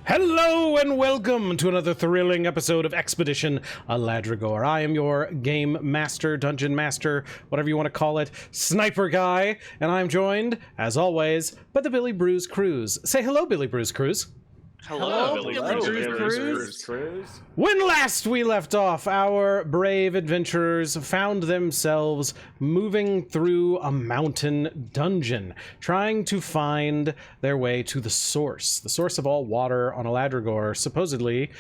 Hello and welcome to another thrilling episode of Expedition Aladragor. I am your game master, dungeon master, whatever you want to call it, SniperGuy, and I'm joined, as always, by the Billy Brews Cruz. Say hello, Billy Brews Cruz. Hello, Billy Brews. When last we left off, our brave adventurers found themselves moving through a mountain dungeon, trying to find their way to the source of all water on Aladragor, supposedly,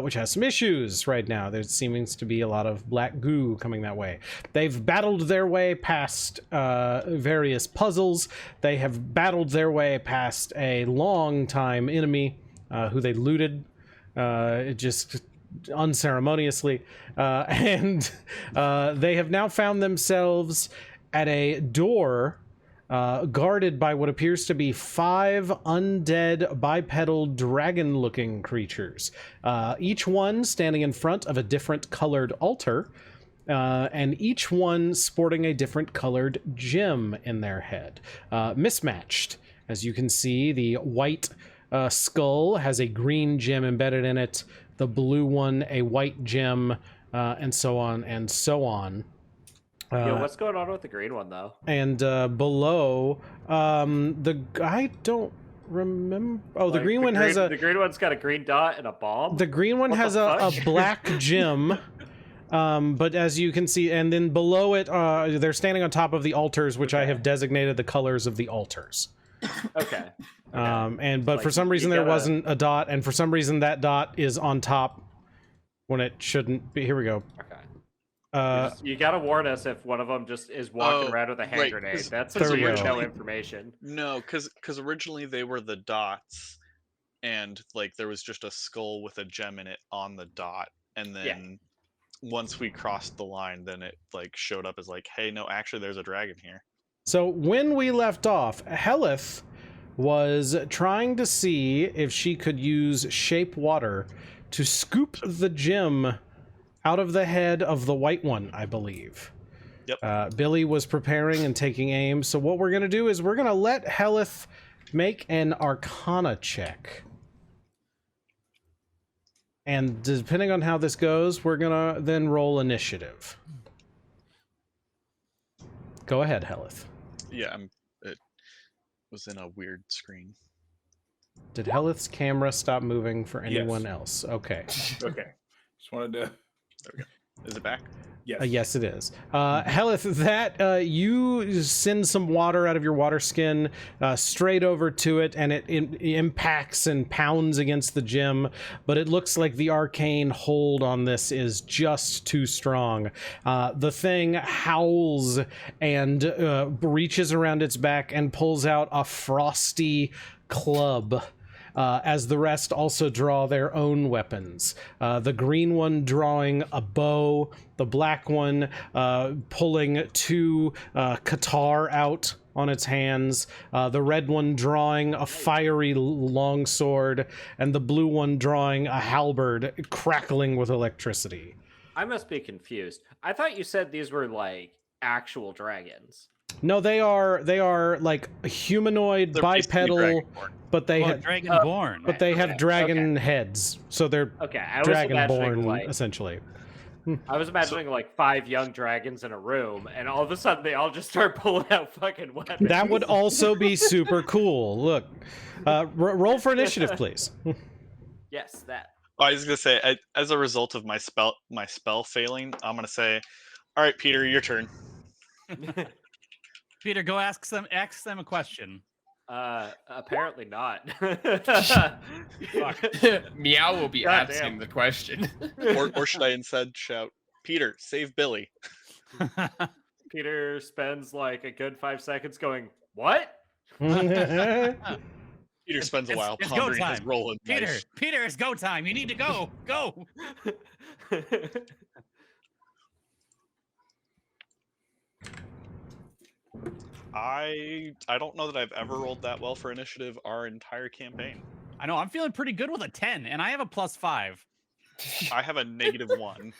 which has some issues right now. There seems to be a lot of black goo coming that way. They've battled their way past various puzzles. They have battled their way past a long-time enemy who they looted just unceremoniously, and they have now found themselves at a door guarded by what appears to be 5 undead bipedal dragon-looking creatures, each one standing in front of a different colored altar, and each one sporting a different colored gem in their head, mismatched. As you can see, the white skull has a green gem embedded in it, the blue one a white gem, and so on and so on. What's going on with the green one though? And below, I don't remember. Oh, the green one has a. The green one's got a green dot and a bomb. The green one has a black gem. But as you can see, and then below it, they're standing on top of the altars, which I have designated the colors of the altars. Okay. But for some reason there wasn't a dot, and for some reason that dot is on top when it shouldn't be. Here we go. Okay. You gotta warn us if one of them just is walking around with a hand grenade. That's some weird show information. No, because originally they were the dots, and like there was just a skull with a gem in it on the dot, and then once we crossed the line, then it like showed up as like, hey, no, actually there's a dragon here. So when we left off, Hellyth was trying to see if she could use shape water to scoop the gem out of the head of the white one, I believe. Yep. Billy was preparing and taking aim. So what we're going to do is we're going to let Hellyth make an Arcana check. And depending on how this goes, we're going to then roll initiative. Go ahead, Hellyth. Yeah, it was in a weird screen. Did Hellyth's camera stop moving for anyone else? Okay. Okay. Just wanted to... There we go. Is it back? Yes. Yes, it is. Hellyth, that you send some water out of your water skin straight over to it, and it impacts and pounds against the gem, but it looks like the arcane hold on this is just too strong. The thing howls and reaches around its back and pulls out a frosty club. As the rest also draw their own weapons. The green one drawing a bow, the black one pulling 2 katar out on its hands, the red one drawing a fiery longsword, and the blue one drawing a halberd crackling with electricity. I must be confused. I thought you said these were like actual dragons. No, they are like humanoid, bipedal, but they have dragonborn. But they have dragon heads, so they're dragonborn essentially. I was imagining like 5 young dragons in a room, and all of a sudden they all just start pulling out fucking weapons. That would also be super cool. Look, roll for initiative, please. Yes, that. I was gonna say, as a result of my spell failing, I'm gonna say, all right, Peter, your turn. Peter, go ask them a question. Apparently not. Meow will be asking the question. or should I instead shout, Peter, save Billy? Peter spends like a good 5 seconds going, what? Peter spends a while pondering his role in life. Peter, it's go time. You need to go. Go. I don't know that I've ever rolled that well for initiative our entire campaign. I know, I'm feeling pretty good with a 10, and I have a +5. I have a -1.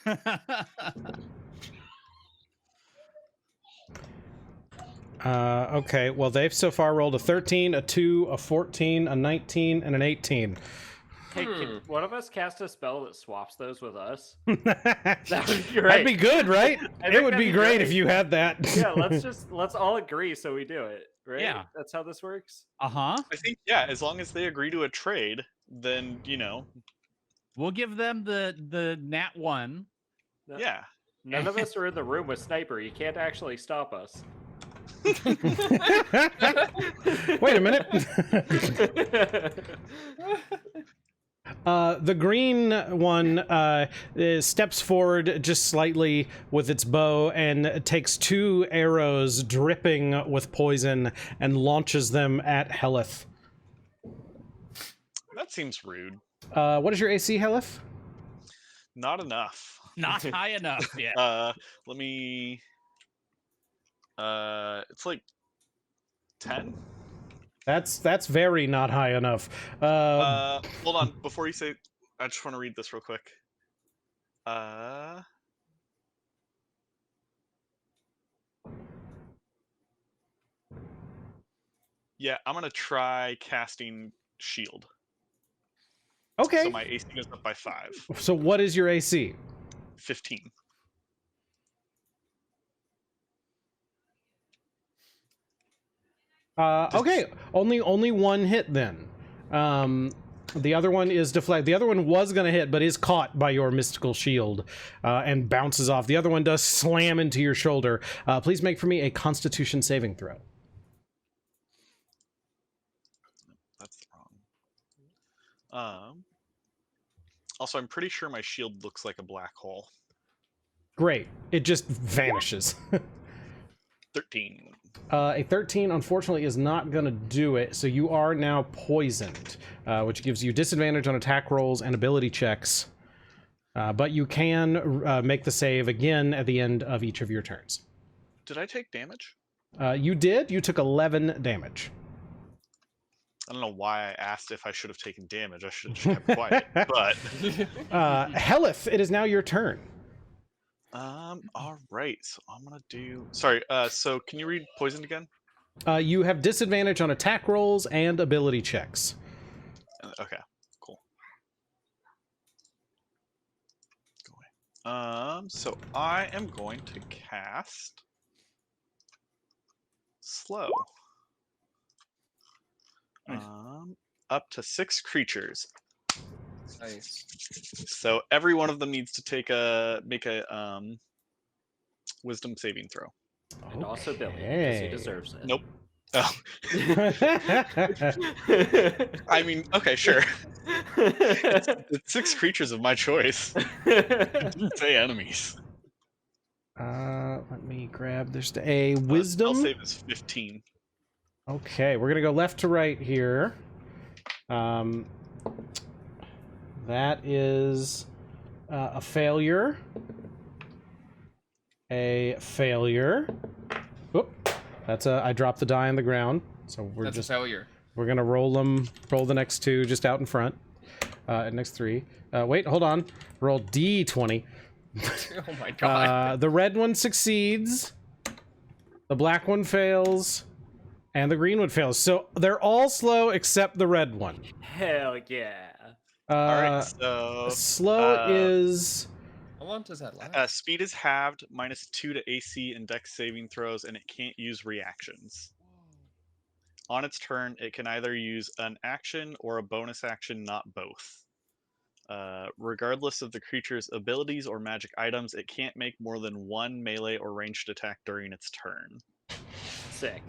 Okay, well, they've so far rolled a 13, a 2, a 14, a 19, and an 18. Hey, can one of us cast a spell that swaps those with us? That would be great. That'd be good, right? I It think would that'd be be great great. if you had that. Yeah, let's all agree so we do it, right? Yeah. That's how this works? Uh-huh. I think, yeah, as long as they agree to a trade, then, you know. We'll give them the nat 1. No, Yeah. None of us are in the room with Sniper. You can't actually stop us. Wait a minute. The green one steps forward just slightly with its bow and takes 2 arrows dripping with poison and launches them at Hellyth. That seems rude. What is your AC, Hellyth? Not enough. Not high enough yet. Let me... it's like 10? That's very not high enough. Hold on, before you say... I just want to read this real quick. Yeah, I'm gonna try casting Shield. Okay. So my AC goes up by 5. So what is your AC? 15. Okay, only one hit then. The other one is deflect. The other one was going to hit, but is caught by your mystical shield and bounces off. The other one does slam into your shoulder. Please make for me a Constitution saving throw. That's wrong. Also, I'm pretty sure my shield looks like a black hole. Great. It just vanishes. 13. A 13, unfortunately, is not going to do it, so you are now poisoned, which gives you disadvantage on attack rolls and ability checks. But you can make the save again at the end of each of your turns. Did I take damage? You did. You took 11 damage. I don't know why I asked if I should have taken damage. I should have just kept quiet. But Hellyth, it is now your turn. all right. So I'm gonna do. Sorry. So can you read poisoned again? You have disadvantage on attack rolls and ability checks. Okay. Cool. Go away. So I am going to cast slow. Nice. Up to 6 creatures. Nice. So every one of them needs to make a wisdom saving throw. And also Billy, because he deserves it. Nope. Oh. I mean, okay, sure. It's 6 creatures of my choice. It didn't say enemies. Let me grab this. A wisdom. I'll save is 15. Okay, we're gonna go left to right here. That is a failure. A failure. Oop, that's a. I dropped the die on the ground, so That's a failure. We're gonna roll them. Roll the next 2 just out in front. Next 3. Wait, hold on. Roll D20. Oh my god. The red one succeeds. The black one fails. And the green one fails. So they're all slow except the red one. Hell yeah. All right, so slow is How long does that last? speed is halved, -2 to AC and Dex saving throws, and it can't use reactions. On its turn, it can either use an action or a bonus action, not both. Regardless of the creature's abilities or magic items, it can't make more than 1 melee or ranged attack during its turn. Sick.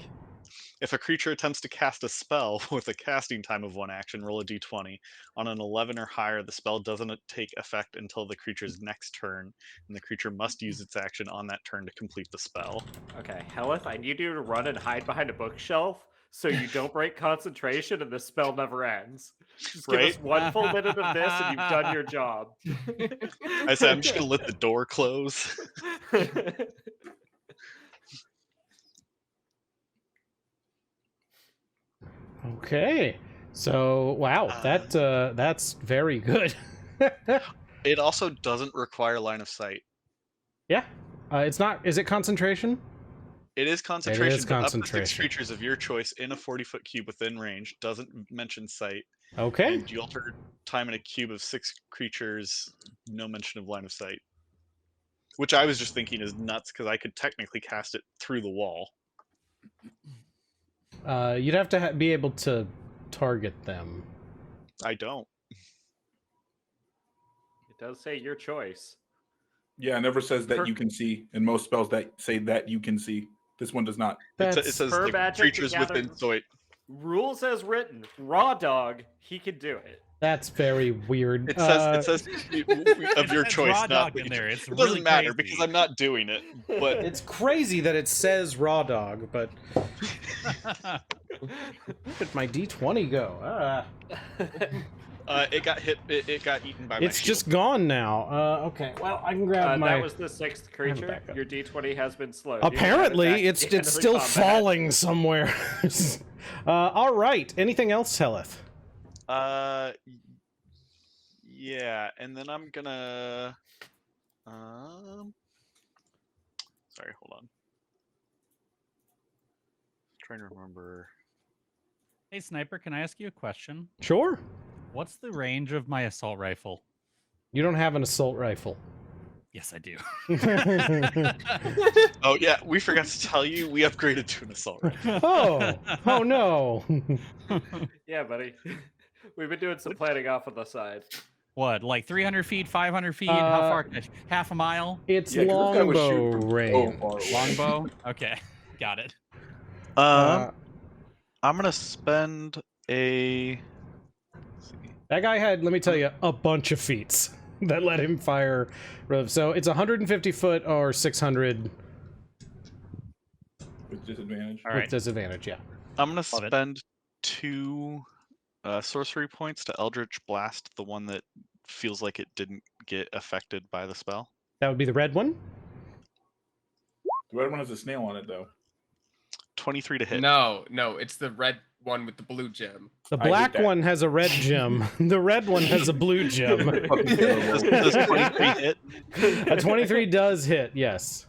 If a creature attempts to cast a spell with a casting time of 1 action, roll a d20. On an 11 or higher, the spell doesn't take effect until the creature's next turn, and the creature must use its action on that turn to complete the spell. Okay, Hellyth, I need you to run and hide behind a bookshelf so you don't break concentration and the spell never ends. Just give us 1 full minute of this and you've done your job. I said, I'm just going to let the door close. okay. So wow, that's very good. It also doesn't require line of sight. Yeah. It's not. Is it concentration? It is concentration, but up to 6 concentration. creatures of your choice in a 40-foot cube within range. Doesn't mention sight. Okay. And you alter time in a cube of 6 creatures. No mention of line of sight. Which I was just thinking is nuts because I could technically cast it through the wall. You'd have to be able to target them. I don't. It does say your choice. Yeah, it never says that you can see. In most spells that say that you can see. This one does not. It says Per like, magic creatures together. within sight. Rules as written. Raw dog, he can do it. That's very weird. It says of your It's choice, raw not dog in there. It's it doesn't really matter crazy. because I'm not doing it. But It's crazy that it says raw dog, but where did my D20 go? it got hit. It got eaten by my It's shield. just gone now. Okay, well, I can grab my... That was the 6th creature. backup. Your D20 has been slowed. You can Apparently, add it back it's at the end of the still combat. falling somewhere. All right. Anything else, Hellyth? Yeah, and then I'm gonna sorry, hold on. Trying to remember. Hey, Sniper, can I ask you a question? Sure. What's the range of my assault rifle? You don't have an assault rifle. Yes, I do. Oh yeah, we forgot to tell you we upgraded to an assault rifle. Oh no. Yeah, buddy. We've been doing some planning off on the side. What, like 300 feet, 500 feet? How far? Half a mile? It's 'cause this guy was shooting longbow from so range. far away. Longbow? Okay, got it. I'm gonna spend a. That guy had, let me tell you, a bunch of feats that let him fire. So it's 150 foot or 600 With disadvantage. All with right. disadvantage, yeah. I'm gonna Love it. spend 2 sorcery points to Eldritch Blast, the one that feels like it didn't get affected by the spell. That would be the red one. The red one has a snail on it, though. 23 to hit. No, it's the red one with the blue gem. The I hate black that. one has a red gem. The red one has a blue gem. Fucking Does, terrible. does 23 hit? A 23 does hit, yes.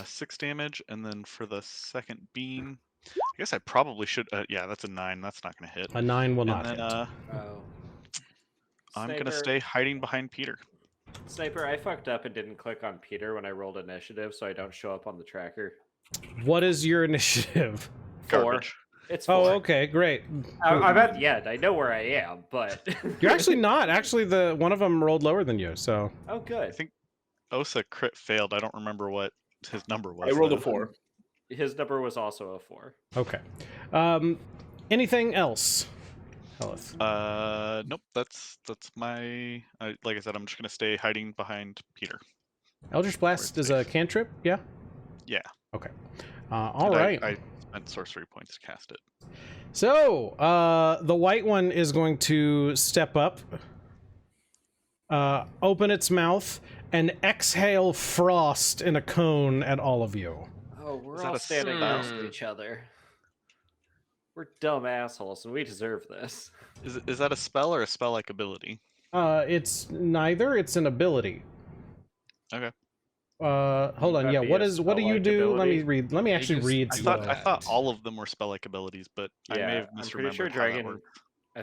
6 damage, and then for the second beam, I guess I probably should. Yeah, that's a 9. That's not gonna hit. A 9 will And not then hit. Oh. I'm gonna Sniper- stay hiding behind Peter. Sniper, I fucked up and didn't click on Peter when I rolled initiative, so I don't show up on the tracker. What is your initiative? 4. Garbage. It's 4. Oh, okay, great. I'm at the end. I know where I am, but You're actually not. Actually, the one of them rolled lower than you, so... oh, I good. think Osa crit failed. I don't remember what his number was. I rolled a though. 4. His number was also a 4. Okay. Anything else, Hellyth? Nope. That's my. Like I said, I'm just gonna stay hiding behind Peter. Eldritch Blast is a cantrip, yeah? Yeah. Okay. All And right. I spent sorcery points to cast it. So, the white one is going to step up, open its mouth, and exhale frost in a cone at all of you. Oh, we're Is that all a standing spell? next to each other. We're dumb assholes, and we deserve this. Is that a spell or a spell-like ability? It's neither. It's an ability. Okay. Hold on. That'd Yeah. be What a is? What do you spell-like do? Let me ability. read. Let me actually just- read. I I thought the- I thought all of them were spell-like abilities, but I may have I'm misremembered pretty sure how that Dragon. worked. I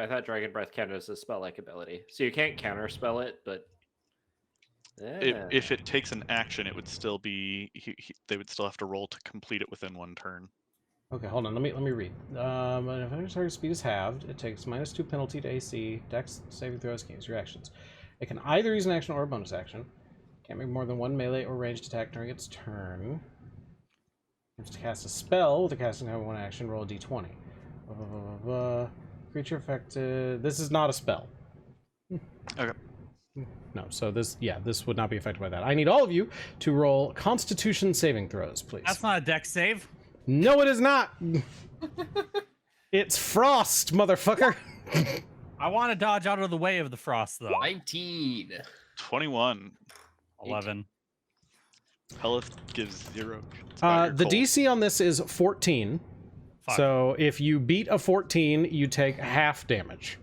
thought Dragon Breath counted as a spell-like ability, so you can't counterspell it, but If it takes an action, it would still be. They would still have to roll to complete it within one turn. Okay, hold on. Let me read. If your target speed is halved, it takes -2 penalty to AC, Dex saving throws, can't use your actions. It can either use an action or a bonus action. Can't make more than one melee or ranged attack during its turn. If to cast a spell with a casting time of one action, roll a d20. Creature affected. This is not a spell. Okay. No, so this would not be affected by that. I need all of you to roll Constitution saving throws, please. That's not a dex save. No, it is not. It's frost, motherfucker. I want to dodge out of the way of the frost, though. 19. 21. 11. Hellyth gives 0. It's about your The cold. DC on this is 14. Fuck. So if you beat a 14, you take half damage.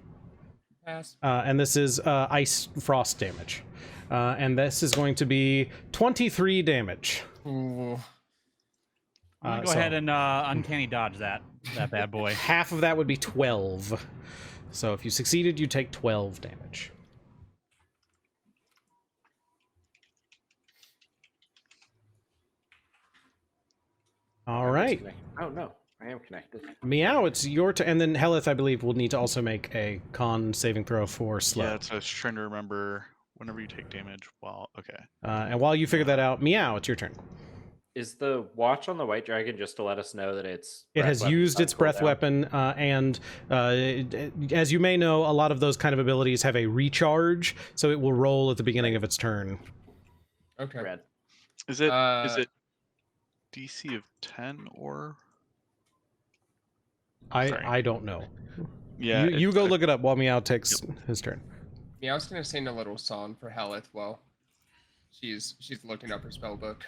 Pass. And this is ice frost damage. And this is going to be 23 damage. Ooh. I'm gonna go So ahead and uncanny dodge that bad boy. half of that would be 12. So if you succeeded, you take 12 damage. All right. Oh no, I am connected. Meow, it's your turn. And then Hellyth, I believe, will need to also make a con saving throw for slow. Yeah, so I was trying to remember whenever you take damage. Well, okay. And while you figure that out, Meow, it's your turn. Is the watch on the white dragon just to let us know that it has used its breath weapon, and as you may know, a lot of those kind of abilities have a recharge, so it will roll at the beginning of its turn. Okay. Red. Is it DC of 10 or? I don't know. Yeah. You go look it up while Meow takes his turn. Yeah, I was gonna sing a little song for Hellyth while she's looking up her spell book.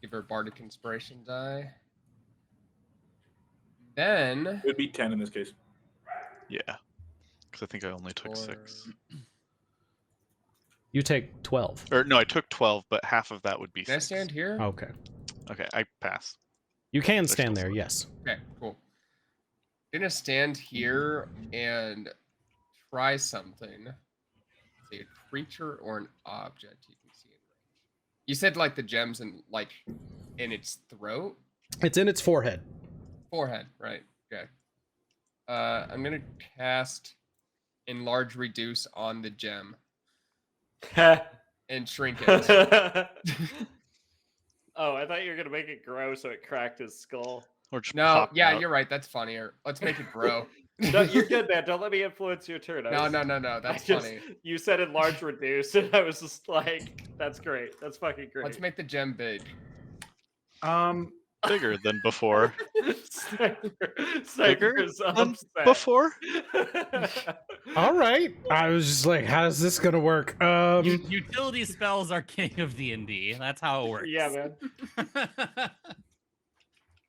Give her Bardic Inspiration die. Then It would be 10 in this case. Yeah. Because I think I only took 6. You take 12. Or no, I took 12, but half of that would be 6. Can I stand here? Okay. Okay, I pass. You can stand there, yes. Okay, cool. I'm gonna stand here and try something. Say a creature or an object you can see in range. You said like the gems in its throat? It's in its forehead. Forehead, right. Okay. I'm gonna cast Enlarge Reduce on the gem and shrink it. Oh, I thought you were gonna make it grow so it cracked his skull. Or just No, pop yeah, out. you're right. That's funnier. Let's make it grow. No, you're good, man. Don't let me influence your turn. No. That's funny. You said enlarge reduce, and I was just like, that's great. That's fucking great. Let's make the gem big. Bigger than before. Sniper's upset. Before? All right. I was just like, how's this gonna work? Utility spells are king of D&D. That's how it works. Yeah, man.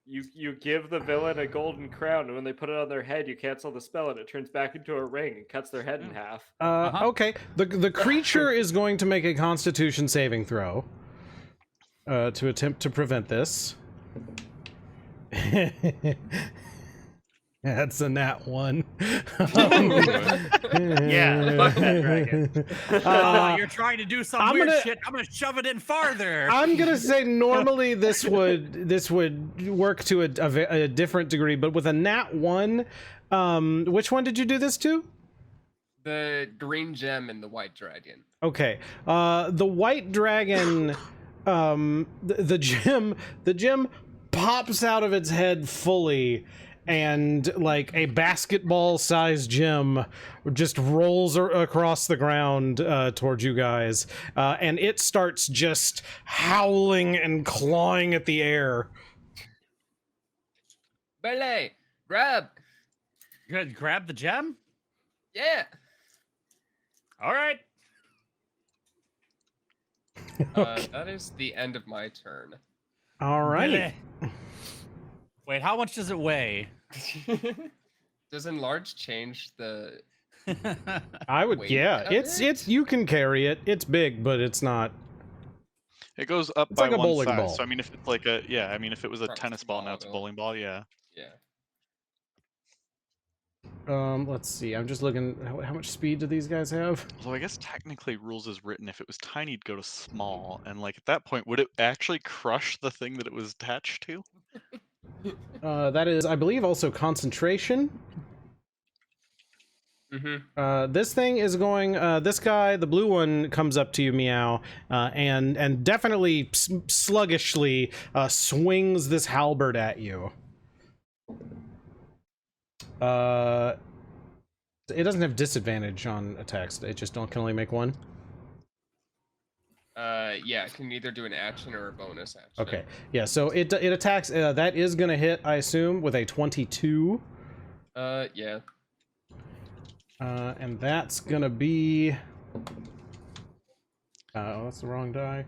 You give the villain a golden crown, and when they put it on their head, you cancel the spell, and it turns back into a ring and cuts their head in half. Okay. The creature is going to make a Constitution saving throw to attempt to prevent this. That's a nat 1. Yeah, fuck that dragon. You're trying to do some weird shit. I'm gonna shove it in farther. I'm gonna say normally this would work to a different degree, but with a nat 1, which one did you do this to? The green gem and the white dragon. Okay. The white dragon, the gem pops out of its head fully, and like a basketball-sized gem just rolls across the ground towards you guys, and it starts just howling and clawing at the air. Belay, grab. You gonna grab the gem? Yeah. All right. That is the end of my turn. All right. Wait, how much does it weigh? Does enlarge change the? I would, weight yeah. of It's you can carry it. It's big, but it's not. It goes up It's by like a one bowling size. ball. So I mean, if it's like a if it was a Perhaps tennis ball, now it's a ball, bowling ball. Yeah. Yeah. Let's see. I'm just looking. How much speed do these guys have? So I guess technically rules is written. If it was tiny, it'd go to small, and like at that point, would it actually crush the thing that it was attached to? That is, I believe, also concentration. Mm-hmm. This thing is going. This guy, the blue one, comes up to you, Meow, and definitely sluggishly swings this halberd at you. It doesn't have disadvantage on attacks. It just can only make one. Yeah, it can either do an action or a bonus action. Okay, yeah. So it attacks. That is gonna hit, I assume, with a 22. Yeah. And that's gonna be. Oh, that's the wrong die.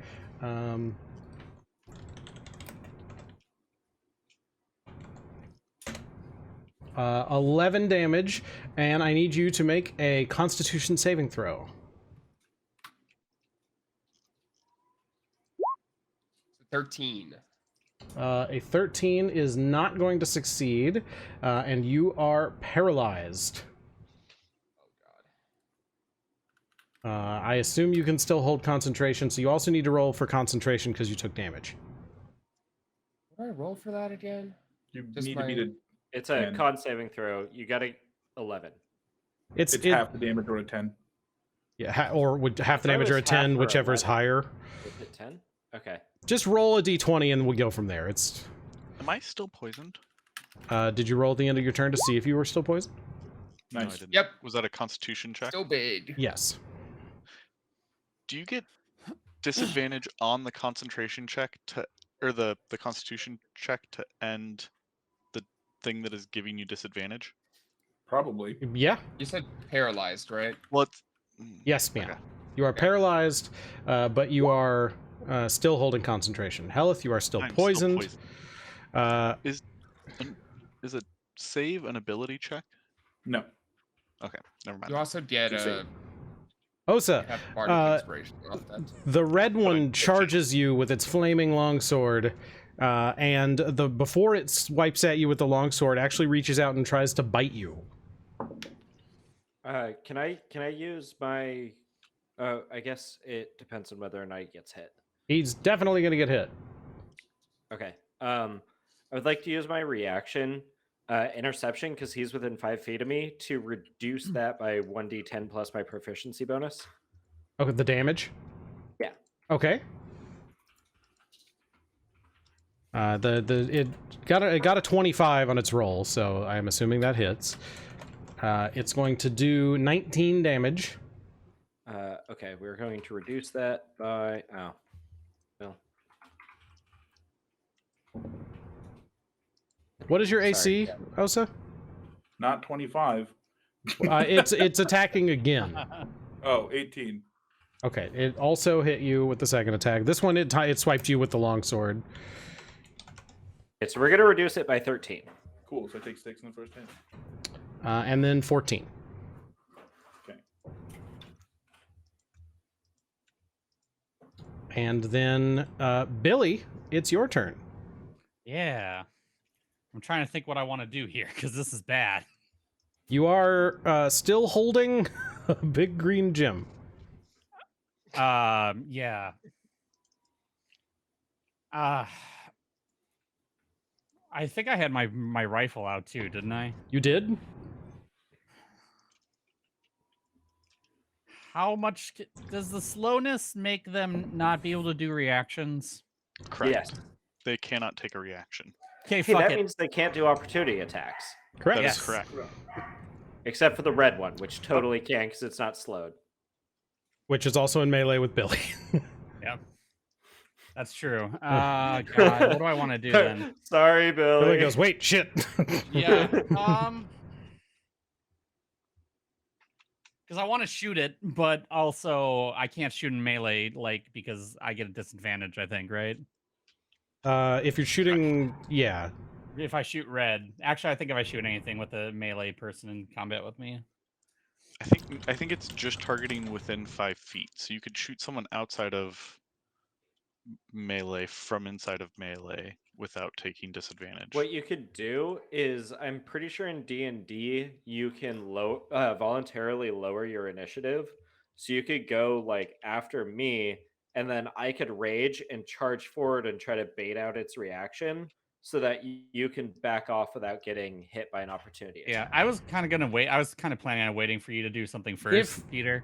11 damage, and I need you to make a Constitution saving throw. 13. A 13 is not going to succeed, and you are paralyzed. Oh god. I assume you can still hold concentration, so you also need to roll for concentration because you took damage. What do I roll for that again? You Just need my- to beat it. It's a 10. con saving throw. You got a 11. It's half the damage or a 10. Yeah, or would half the I thought it damage or a was half 10, or whichever is 11. higher. Is it 10? Okay. Just roll a d20 and we'll go from there. It's. Am I still poisoned? Did you roll at the end of your turn to see if you were still poisoned? No, I Nice. didn't. Yep. Was that a Constitution check? Still big. Yes. Do you get disadvantage on the concentration check to, or the Constitution check to end the thing that is giving you disadvantage? Probably. Yeah. You said paralyzed, right? Well, Yes, Meow. Okay. You are paralyzed, but you are still holding concentration. Hellyth, you are still I'm poisoned. Still poisoned. Is a save an ability check? No. Okay, never mind. You also get Just a Osa, have bardic inspiration off that. the red one charges you with its flaming longsword, and before it swipes at you with the longsword, actually reaches out and tries to bite you. Can I use my? I guess it depends on whether or not he gets hit. He's definitely going to get hit. Okay. I would like to use my reaction, interception, because he's within 5 feet of me, to reduce that by 1d10 plus my proficiency bonus. Okay, the damage? Yeah. Okay. It got a 25 on its roll, so I'm assuming that hits. It's going to do 19 damage. Okay, we're going to reduce that by well. What is your Sorry, AC, Osa? Not 25. It's attacking again. Oh, 18. Okay, it also hit you with the second attack. This one, it swiped you with the longsword. Okay, so we're going to reduce it by 13. Cool. So I take 6 in the first hit. And then 14. Okay. And then, Billy, it's your turn. Yeah. I'm trying to think what I want to do here because this is bad. You are still holding a big green gem. Yeah. I think I had my rifle out too, didn't I? You did? How much does the slowness make them not be able to do reactions? Correct. Yes. They cannot take a reaction. Okay, Hey, fuck that it. means they can't do opportunity attacks, Correct. That is Yes. correct. except for the red one, which totally can because it's not slowed. Which is also in melee with Billy. Yep. That's true. God, what do I want to do then? Sorry, Billy. Billy goes, wait, shit. Yeah. Because I want to shoot it, but also I can't shoot in melee, like because I get a disadvantage. I think, right? If you're shooting, yeah. If I shoot red, actually, I think if I shoot anything with a melee person in combat with me, I think it's just targeting within 5 feet. So you could shoot someone outside of melee from inside of melee without taking disadvantage. What you could do is, I'm pretty sure in D&D you can voluntarily lower your initiative, so you could go like after me, and then I could rage and charge forward and try to bait out its reaction, so that you can back off without getting hit by an opportunity attack. yeah, I was kind of gonna wait. I was kind of planning on waiting for you to do something first, Peter.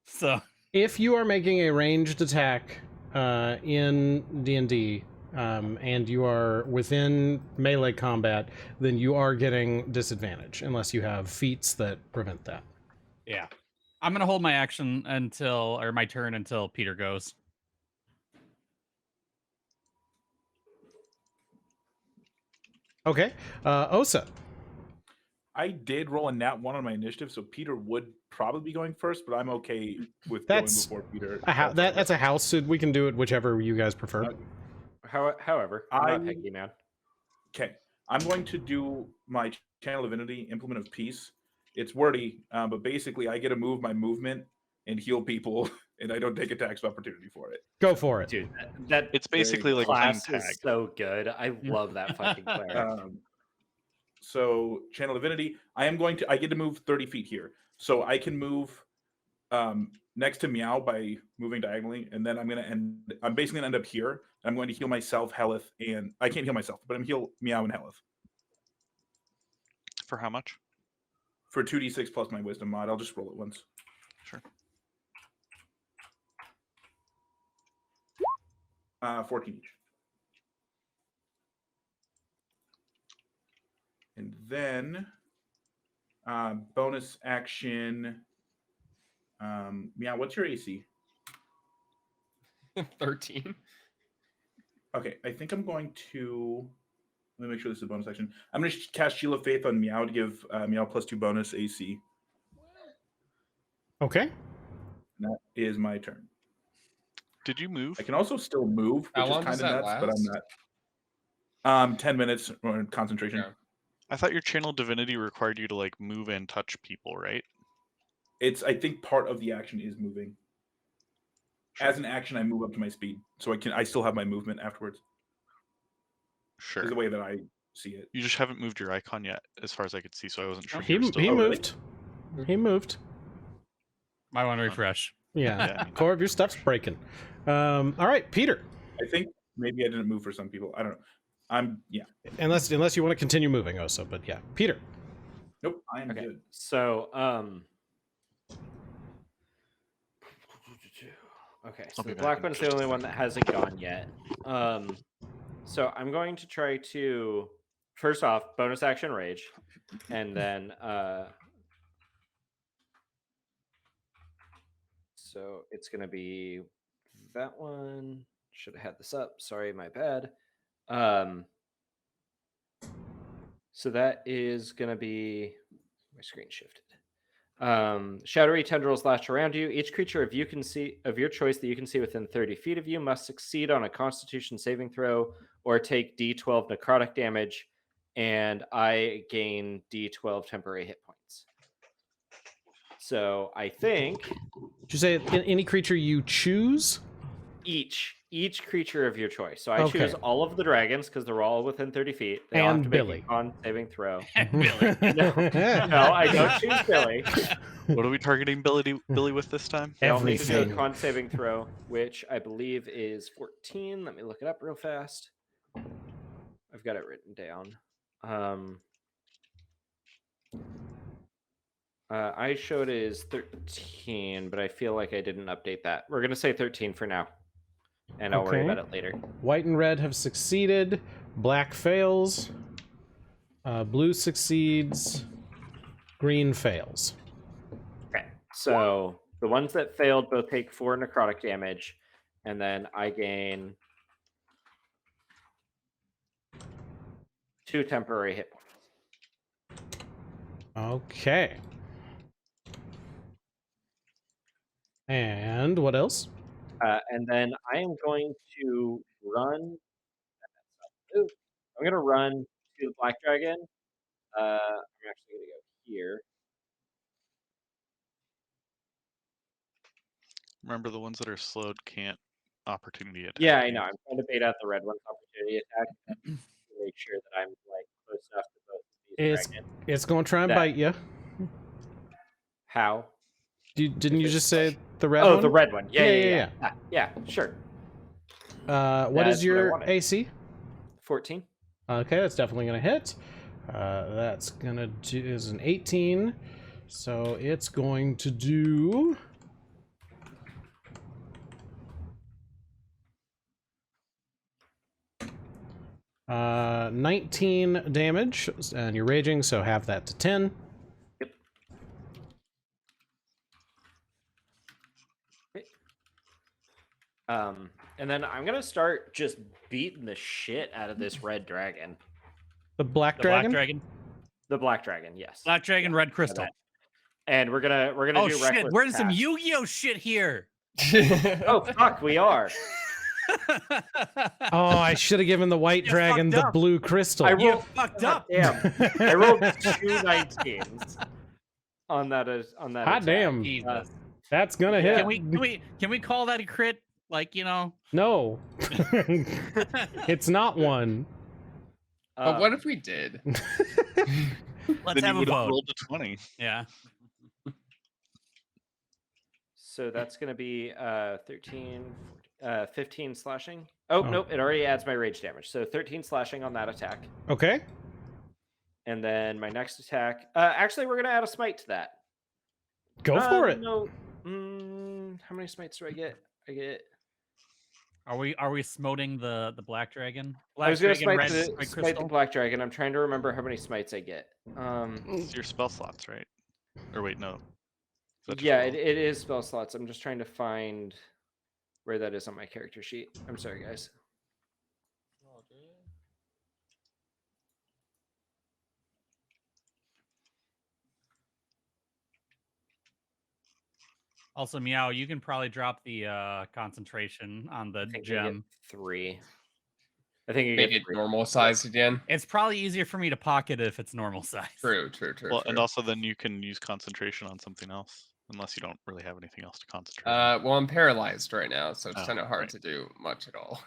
So If you are making a ranged attack in D&D, and you are within melee combat, then you are getting disadvantage, unless you have feats that prevent that. yeah, I'm gonna hold my action or my turn until Peter goes. Okay, Osa. I did roll a nat 1 on my initiative, so Peter would probably be going first, but I'm okay with That's going before Peter. That's a house, so we can do it whichever you guys prefer. However, I'm not picky, man. Okay, I'm going to do my Channel Divinity, Implement of Peace. It's wordy, but basically I get to move my movement and heal people, and I don't take attacks of opportunity for it. Go for it. Dude, that It's basically like playing class tag. is so good. I love that fucking cleric. So Channel Divinity, I get to move 30 feet here. So I can move next to Meow by moving diagonally, and then I'm basically gonna end up here. I'm going to heal myself, Hellyth, and I can't heal myself, but I'm heal Meow and Hellyth. For how much? For 2d6 plus my wisdom mod. I'll just roll it once. Sure. 14 each. And then bonus action. Meow, what's your AC? 13. Okay, I think I'm going to. Let me make sure this is a bonus action. I'm going to cast Shield of Faith on Meow to give Meow +2 bonus AC. Okay. And that is my turn. Did you move? I can also still move, How which is long kind does of that nuts, but I'm last? not. 10 minutes or concentration. Yeah. I thought your channel divinity required you to like move and touch people, right? I think part of the action is moving. Sure. As an action, I move up to my speed, so I still have my movement afterwards. Sure. Is the way that I see it. You just haven't moved your icon yet, as far as I could see, so I wasn't sure. He you were still... he Oh, really? moved. He moved. Might want to refresh. Yeah. Yeah, I mean- Corv, your stuff's breaking. All right, Peter. I think maybe I didn't move for some people. I don't know. Yeah. Unless you want to continue moving, Osa, but yeah, Peter. Nope. I am Okay. good. So, okay, so I'll be the back black in one's just the a only one that hasn't gone yet. So I'm going to try to first off bonus action rage, and then so it's gonna be that one. Should have had this up. Sorry, my bad. So that is gonna be my screen shifted. Shadowy tendrils lash around you. Each creature of your choice that you can see within 30 feet of you must succeed on a Constitution saving throw or take D12 necrotic damage, and I gain D12 temporary hit points. So I think Did you say any creature you choose? each creature of your choice. So I Okay. choose all of the dragons because they're all within 30 feet. They all And have to make Billy. a con saving throw. Billy. No, I don't choose Billy. What are we targeting Billy with this time? They all need to do a Everything. con saving throw, which I believe is 14. Let me look it up real fast. I've got it written down. I showed it as 13, but I feel like I didn't update that. We're going to say 13 for now, and I'll worry Okay. about it later. White and red have succeeded. Black fails. Blue succeeds. Green fails. Okay, so the ones that failed both take 4 necrotic damage, and then I gain 2 temporary hit points. Okay. And what else? And then I am going to run. I'm going to run to the black dragon. I'm actually going to go here. Remember, the ones that are slowed can't opportunity attack. Yeah, I you. know. I'm trying to bait out the red one's opportunity attack to make sure that I'm like close enough to both of these It's dragons. it's going to try and That- bite you. How? Didn't you it's just say the red Oh, one? the red one. Yeah, Yeah, yeah, sure. What That's is what I your wanted. AC? 14. Okay, that's definitely going to hit. That's going to do is an 18. So it's going to do 19 damage, and you're raging, so half that to 10. And then I'm gonna start just beating the shit out of this red dragon. The black The dragon? black dragon. The black dragon, yes. Black dragon, red crystal. that. And we're gonna Oh do shit, reckless we're in some attack. Yu-Gi-Oh shit here. Oh fuck, we are. Oh, I should have given the white You dragon fucked the up. blue crystal. I You rolled fucked God up. damn. I rolled 2 19s on that Hot attack. damn. Jesus. That's gonna Yeah. hit. Can we call that a crit? Like, you know. No. It's not one. But what if we did? Let's Then have you a would have vote. rolled a 20. Yeah. So that's going to be 13, 14, 15 slashing. Oh, nope. It already adds my rage damage. So 13 slashing on that attack. Okay. And then my next attack. Actually, we're going to add a smite to that. Go for it. No. How many smites do I get? I get. Are we smoting the black dragon? I was going to smite, red smite the crystal? black dragon. I'm trying to remember how many smites I get. It's your spell slots, right? Or wait, no. Is that your Yeah, spell? it is spell slots. I'm just trying to find where that is on my character sheet. I'm sorry, guys. Also, Meow, you can probably drop the concentration on the I think I get gem. 3. I think you Make get it 3. normal size again. It's probably easier for me to pocket it if it's normal size. True. Well, and also then you can use concentration on something else, unless you don't really have anything else to concentrate. Well, I'm paralyzed right now, so it's Oh, kind of hard right. to do much at all.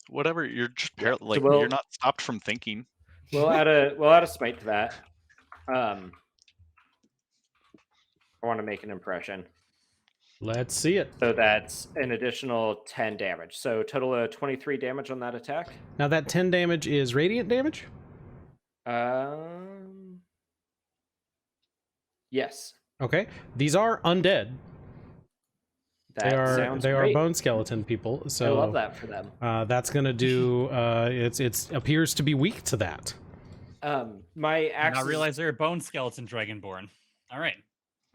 Whatever, you're just So you're not stopped from thinking. We'll add a smite to that. I want to make an impression. Let's see it. So that's an additional 10 damage. So total of 23 damage on that attack. Now that 10 damage is radiant damage? Yes. Okay. These are undead. That sounds they great. are bone skeleton people. So I love that for them. That's gonna do it appears to be weak to that. My axe. I realize they're a bone skeleton dragonborn. All right.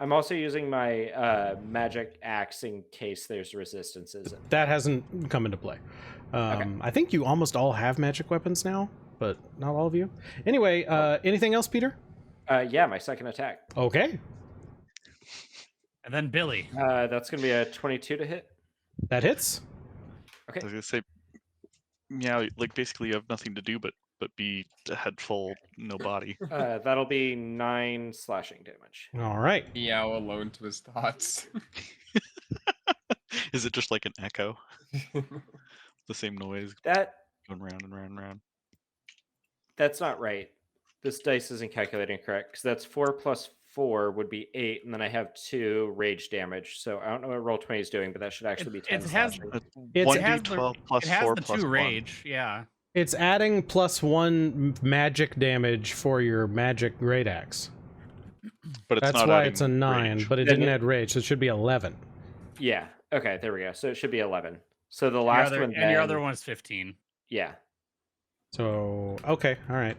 I'm also using my magic axe in case there's resistances. That hasn't come into play. I think you almost all have magic weapons now, but not all of you. Anyway, anything else, Peter? Yeah, my second attack. Okay. And then Billy. That's going to be a 22 to hit. That hits. I was gonna say, yeah, like basically you have nothing to do but be a head full, no body. That'll be 9 slashing damage. All right. Meow alone to his thoughts. Is it just like an echo? The same noise That going round and round and round. That's not right. This dice isn't calculating correct because that's 4 plus 4 would be 8, and then I have 2 rage damage. So I don't know what Roll20 is doing, but that should actually be 10. It has slashing. It's- 1d12 plus it has 4 the plus 2 1. rage. Yeah. It's adding +1 magic damage for your magic great axe. But it's That's not why adding it's a 9, rage. but it Then didn't it- add rage, so it should be 11. Yeah. Okay. There we go. So it should be 11. So the Your last other- one. and your then- other one is 15. Yeah. So okay, all right.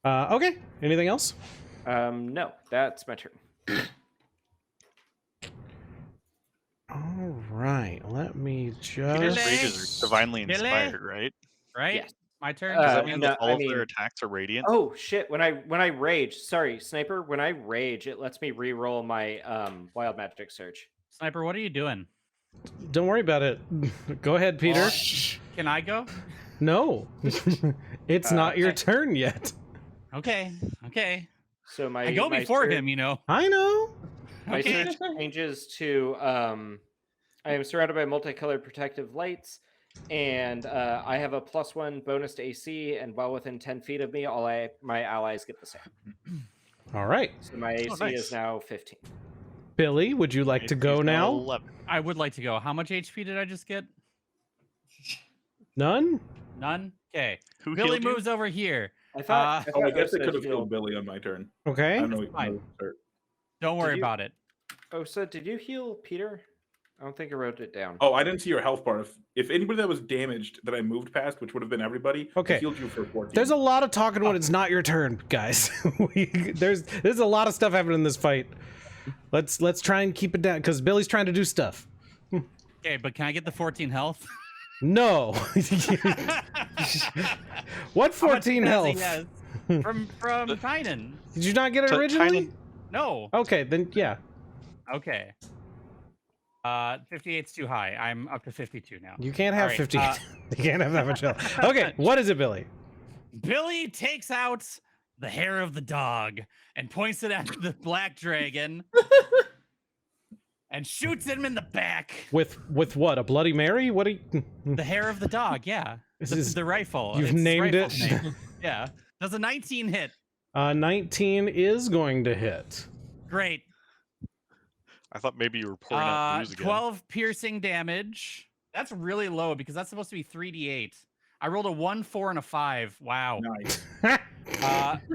Okay. Anything else? No, that's my turn. All right. Let me Peter's just. rages are divinely Billy? inspired, right? Right? Yes. My turn? Does Uh, that mean no, that all I of their mean- attacks are radiant? Oh shit! When I rage, sorry, Sniper. When I rage, it lets me re-roll my wild magic search. Sniper, what are you doing? Don't worry about it. Go ahead, Peter. Can I go? No, it's not your okay. turn yet. Okay. Okay. So my I go my before search- him, you know. I know. My Okay. search changes to I am surrounded by multicolored protective lights, and I have a +1 bonus to AC, and while within 10 feet of me, all my allies get the same. All right, So my AC nice. is now 15. Billy, would you like to He's go now? 11. I would like to go. How much HP did I just get? None. None? Okay. Who Billy healed you? moves over here. I thought. Oh, I thought guess it Osa could have healed- killed Billy on my turn. Okay. I don't know. fine. no, Don't worry you- about it. Osa, did you heal Peter? I don't think I wrote it down. Oh, I didn't see your health bar. If anybody that was damaged that I moved past, which would have been everybody, Okay. I healed you for 14. There's a lot of talking when it's not your turn, guys. There's a lot of stuff happening in this fight. Let's try and keep it down because Billy's trying to do stuff. Okay, but can I get the 14 health? No. What How much 14 does health? he has? From Tynan. Did you not get it So originally? No. Okay, then yeah. Okay. 58's too high. I'm up to 52 now. You can't have All right, 50. You can't have that much health. Okay, what is it, Billy? Billy takes out the hair of the dog and points it at the black dragon and shoots him in the back. With what? A Bloody Mary? What? The hair of the dog. Yeah. This This is- is the rifle. You've It's his named rifle's it. name. Yeah. Does a 19 hit? 19 is going to hit. Great. I thought maybe you were pouring out Brews again. 12 piercing damage. That's really low because that's supposed to be 3d8. I rolled a 1, 4, and a 5. Wow. Nice.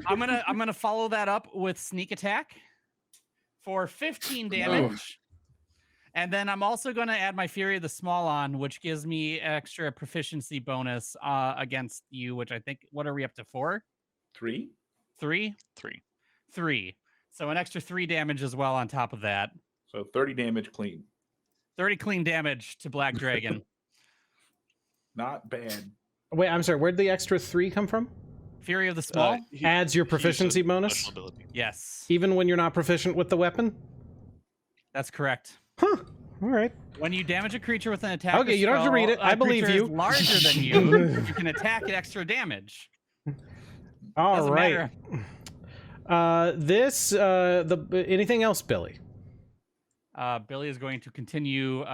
I'm gonna follow that up with sneak attack for 15 damage. And then I'm also going to add my Fury of the Small on, which gives me extra proficiency bonus against you, which I think, what are we up to, 4? 3? 3? 3. So an extra 3 damage as well on top of that. So 30 damage clean. 30 clean damage to Black Dragon. Not bad. Wait, I'm sorry. Where'd the extra 3 come from? Fury of the Small? Adds your he used a proficiency bonus? special ability. Yes. Even when you're not proficient with the weapon? That's correct. Huh. All right. When you damage a creature with an attack, Okay, you don't have to read it. I believe you. Larger than you, you can attack at extra damage. All Doesn't right. matter. Anything else, Billy? Billy is going to continue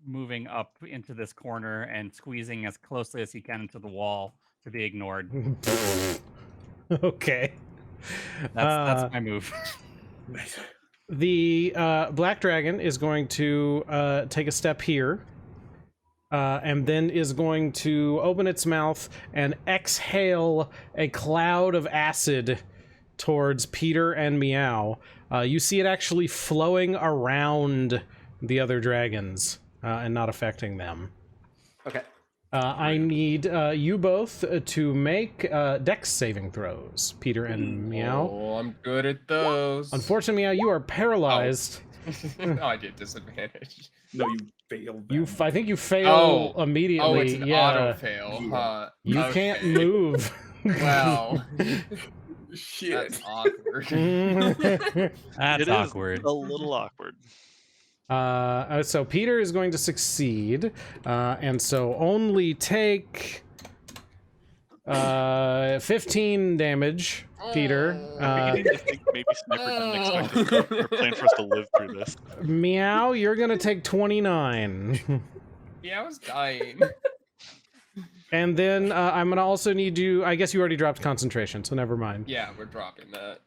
moving up into this corner and squeezing as closely as he can into the wall to be ignored. Okay. That's my move. The Black Dragon is going to take a step here, and then is going to open its mouth and exhale a cloud of acid towards Peter and Meow. You see it actually flowing around the other dragons and not affecting them. Okay. I need you both to make dex saving throws, Peter and Meow. Oh, I'm good at those. Unfortunately, Meow, you are paralyzed. No, I get disadvantage. No, you failed. You, them. I think you fail immediately. Oh, it's an yeah, auto fail. Huh? you Okay. can't move. Well, Shit. that's awkward. That's It is awkward. a little awkward. So Peter is going to succeed, and so only take 15 damage. Peter, Beginning to think maybe Sniper didn't expect us or plan for us to live through this. Meow, you're gonna take 29. Yeah, I was dying. And then I'm gonna also need you. I guess you already dropped concentration, so never mind. Yeah, we're dropping that.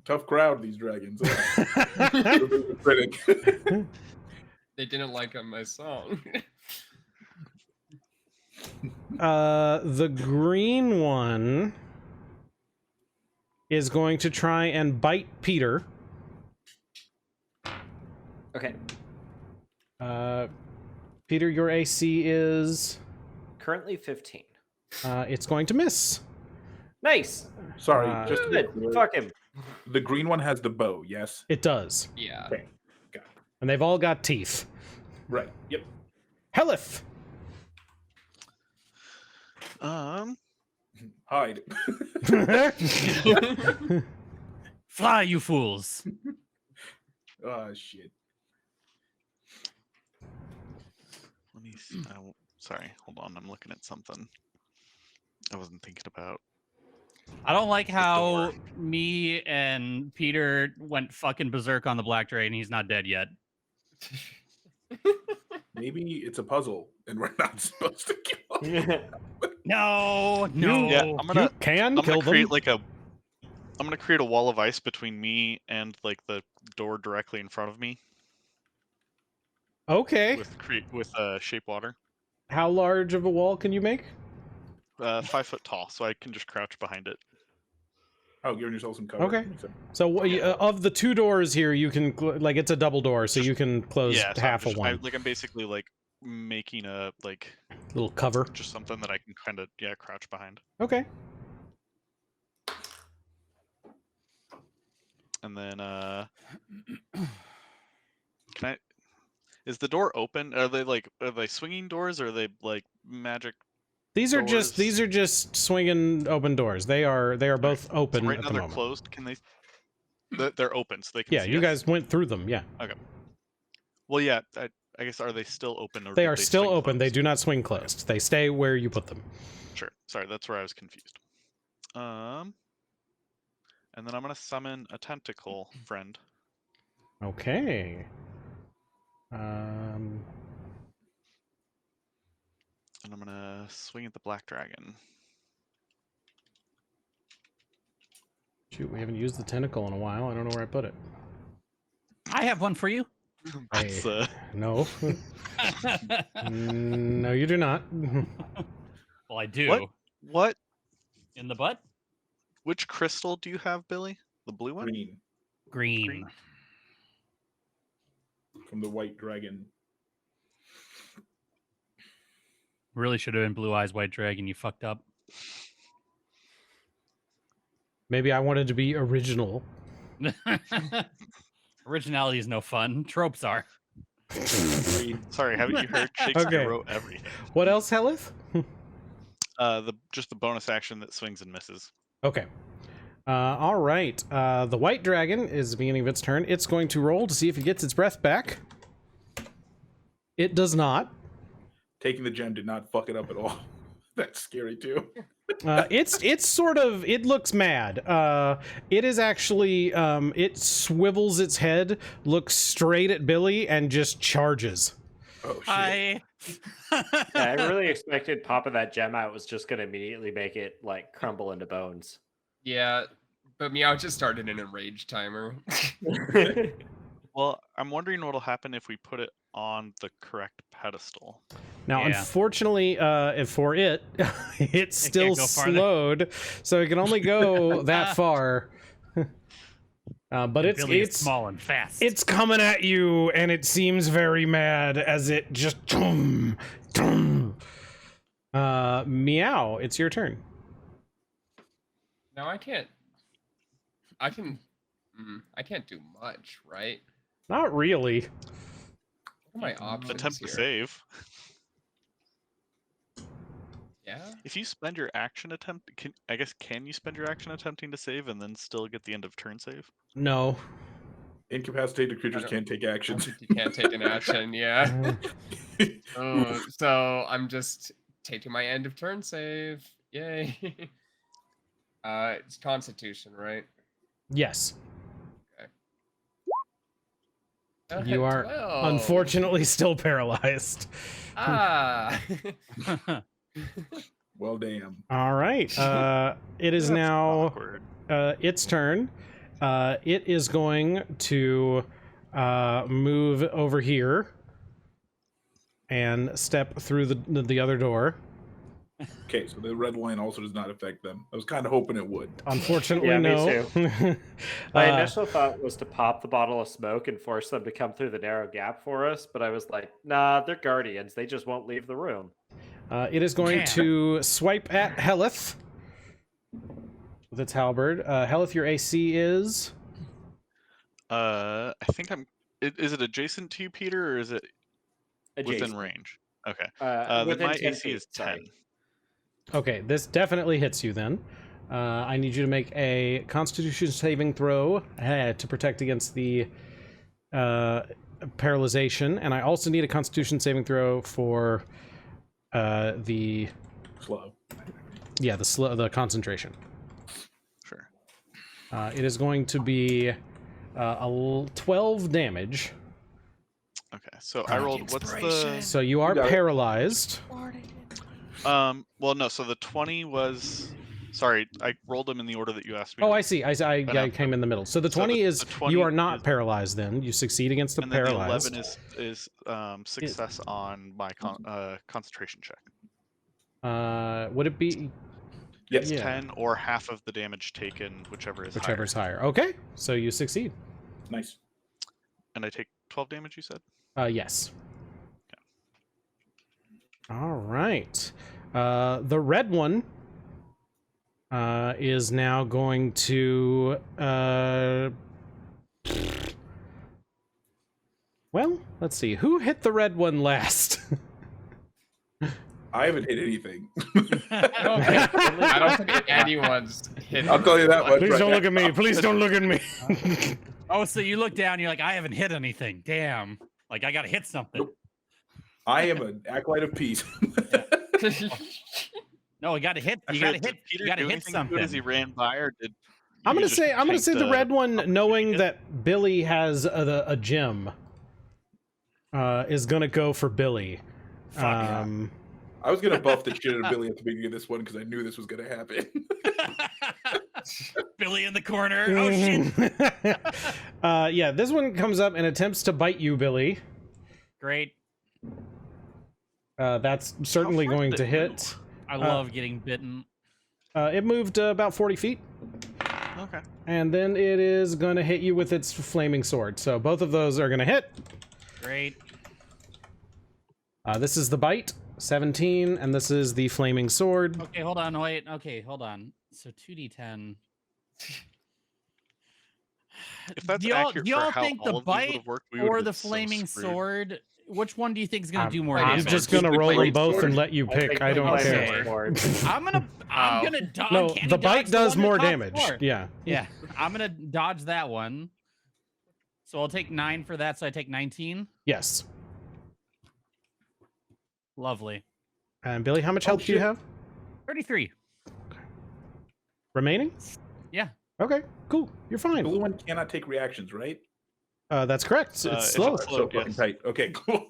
Tough crowd, these dragons. Critic. They didn't like my song. The green one is going to try and bite Peter. Okay. Peter, your AC is. Currently 15. It's going to miss. Nice. Sorry, just to be Good. clear, Fuck him. the green one has the bow, yes? It does. Yeah. Okay. Got it. And they've all got teeth. Right. Yep. Hellyth! Hide. Fly, you fools! Oh, shit. Let me see. Sorry, hold on. I'm looking at something I wasn't thinking about. I don't like how door. me and Peter went fucking berserk on the Black Dragon. He's not dead yet. Maybe it's a puzzle and we're not supposed to kill him. No. Yeah, I'm gonna Can I'm kill gonna create them. like a I'm gonna create a wall of ice between me and like the door directly in front of me Okay. with shape water. How large of a wall can you make? 5 foot tall, so I can just crouch behind it. Oh, giving yourself some cover. Okay. Makes sense. So of the 2 doors here, you can like it's a double door, so you can close Yeah, so half of one. I'm basically like making a like Little cover. just something that I can kind of crouch behind. Okay. And then can I? Is the door open? Are they swinging doors? Or are they like magic? These are Doors. just swinging open doors. They are both open So right at now the they're moment. closed. Can they? They're open, so they can. Yeah, see you us? guys went through them. Yeah, Well, yeah. I guess are they still open? Or they did are still swing open. They closed? do not swing closed. They stay where you put them. Sure. Sorry, that's where I was confused. And And then I'm gonna summon a tentacle friend. Okay. And I'm gonna swing at the black dragon. Shoot, we haven't used the tentacle in a while. I don't know where I put it. I have one for you. That's No. No, you do not. Well, I do. what? In the butt? Which crystal do you have, Billy? The blue one? Green Green. from the white dragon. Really should have been Blue Eyes White Dragon. You fucked up. Maybe I wanted to be original. Originality is no fun. Tropes are. Sorry, haven't you heard Shakespeare Okay. wrote everything? What else, Hellyth? Just the bonus action that swings and misses. Okay. All right. The white dragon is the beginning of its turn. It's going to roll to see if it gets its breath back. It does not. Taking the gem did not fuck it up at all. That's scary too. It's sort of, it looks mad. It is actually, it swivels its head, looks straight at Billy, and just charges. Oh shit. I. Yeah, I really expected popping that gem out was just going to immediately make it like crumble into bones. Yeah, but Meow just started an enrage timer. Well, I'm wondering what'll happen if we put it on the correct pedestal. Now, Yeah. unfortunately, for it, it's still go farther. slowed, so it can only go that far. But Billy is it's small and fast. it's coming at you, and it seems very mad as it just Meow. It's your turn. No, I can't. I can. I can't do much, right? Not really. What are my options Attempt here? to save. Yeah. If you spend your action can you spend your action attempting to save and then still get the end of turn save? No. Incapacitated creatures don't- can't take I don't actions. think you can't take an action. Yeah. So I'm just taking my end of turn save. Yay. It's Constitution, right? Yes. Okay. You are 12. unfortunately still paralyzed. Ah. Well, damn. All right. It is That's now awkward. its turn. It is going to move over here and step through the other door. Okay, so the red line also does not affect them. I was kind of hoping it would. Unfortunately, Yeah, me no. too. My initial thought was to pop the bottle of smoke and force them to come through the narrow gap for us, but I was like, nah, they're guardians. They just won't leave the room. It is going Damn. to swipe at Hellyth with its halberd. Hellyth, your AC is? I think is it adjacent to you, Peter, or is it Adjacent. within range? Okay. Then Within my 10 AC feet, is sorry. 10. Okay, this definitely hits you then. I need you to make a Constitution saving throw to protect against the paralyzation, and I also need a Constitution saving throw for the Slow. the concentration. Sure. It is going to be 12 damage. Okay. So I rolled. What's the? So you are You got it. paralyzed. Well, no. So the 20 was. Sorry, I rolled them in the order that you asked me. Oh, to. I see. I came in the middle. So the So 20 the is 20 you are not is- paralyzed. Then you succeed against the And then the paralyzed. 11 is success on my concentration check. Would it be Yes. Yeah. 10 or half of the damage taken, whichever is whichever's higher. higher? Okay, so you succeed. Nice. And I take 12 damage, you said? Yes. All right. The red one is now going to. Well, let's see. Who hit the red one last? I haven't hit anything. I don't think anyone's hit. I'll tell you that much. Please right don't now. look at me. Please don't look at me. Oh, so you look down, you're like, I haven't hit anything. Damn. Like, I got to hit something. I am an acolyte of peace. No, you got to hit. I You got to forget, hit. did Peter You got to do hit anything good as he something. ran by, or did I'm You gonna just say the tanked red one, opportunity knowing hit. that Billy has a gem, is gonna go for Billy. Fuck. I was gonna buff the shit out of Billy at the beginning of this one because I knew this was gonna happen. Billy in the corner. Oh shit. Yeah, this one comes up and attempts to bite you, Billy. Great. That's certainly How far going did to it hit. move? I love getting bitten. It moved about 40 feet, Okay. and then it is going to hit you with its flaming sword. So both of those are going to hit. Great. This is the bite, 17, and this is the flaming sword. Okay, hold on. Wait. Okay, hold on. So 2d10. If that's do y'all, accurate do for y'all how think the all of these would bite have worked, we or would have the been so flaming screwed. sword? Which one do you think is gonna do more I'm damage? just going to The roll them flaming both sword? and let you pick. I don't flaming care. sword. Sword. I'm gonna dodge. No, Can the he bite dodge does one that more costs damage. more? Yeah. Yeah, I'm gonna dodge that one. So I'll take 9 for that. So I take 19. Yes. Lovely. And Billy, how much Oh, health do you shit. have 33. remaining? Yeah. Okay, cool. You're The fine. blue one cannot take reactions, right? That's correct. It's If slow. it's So slow, fucking yes. tight. Okay, cool.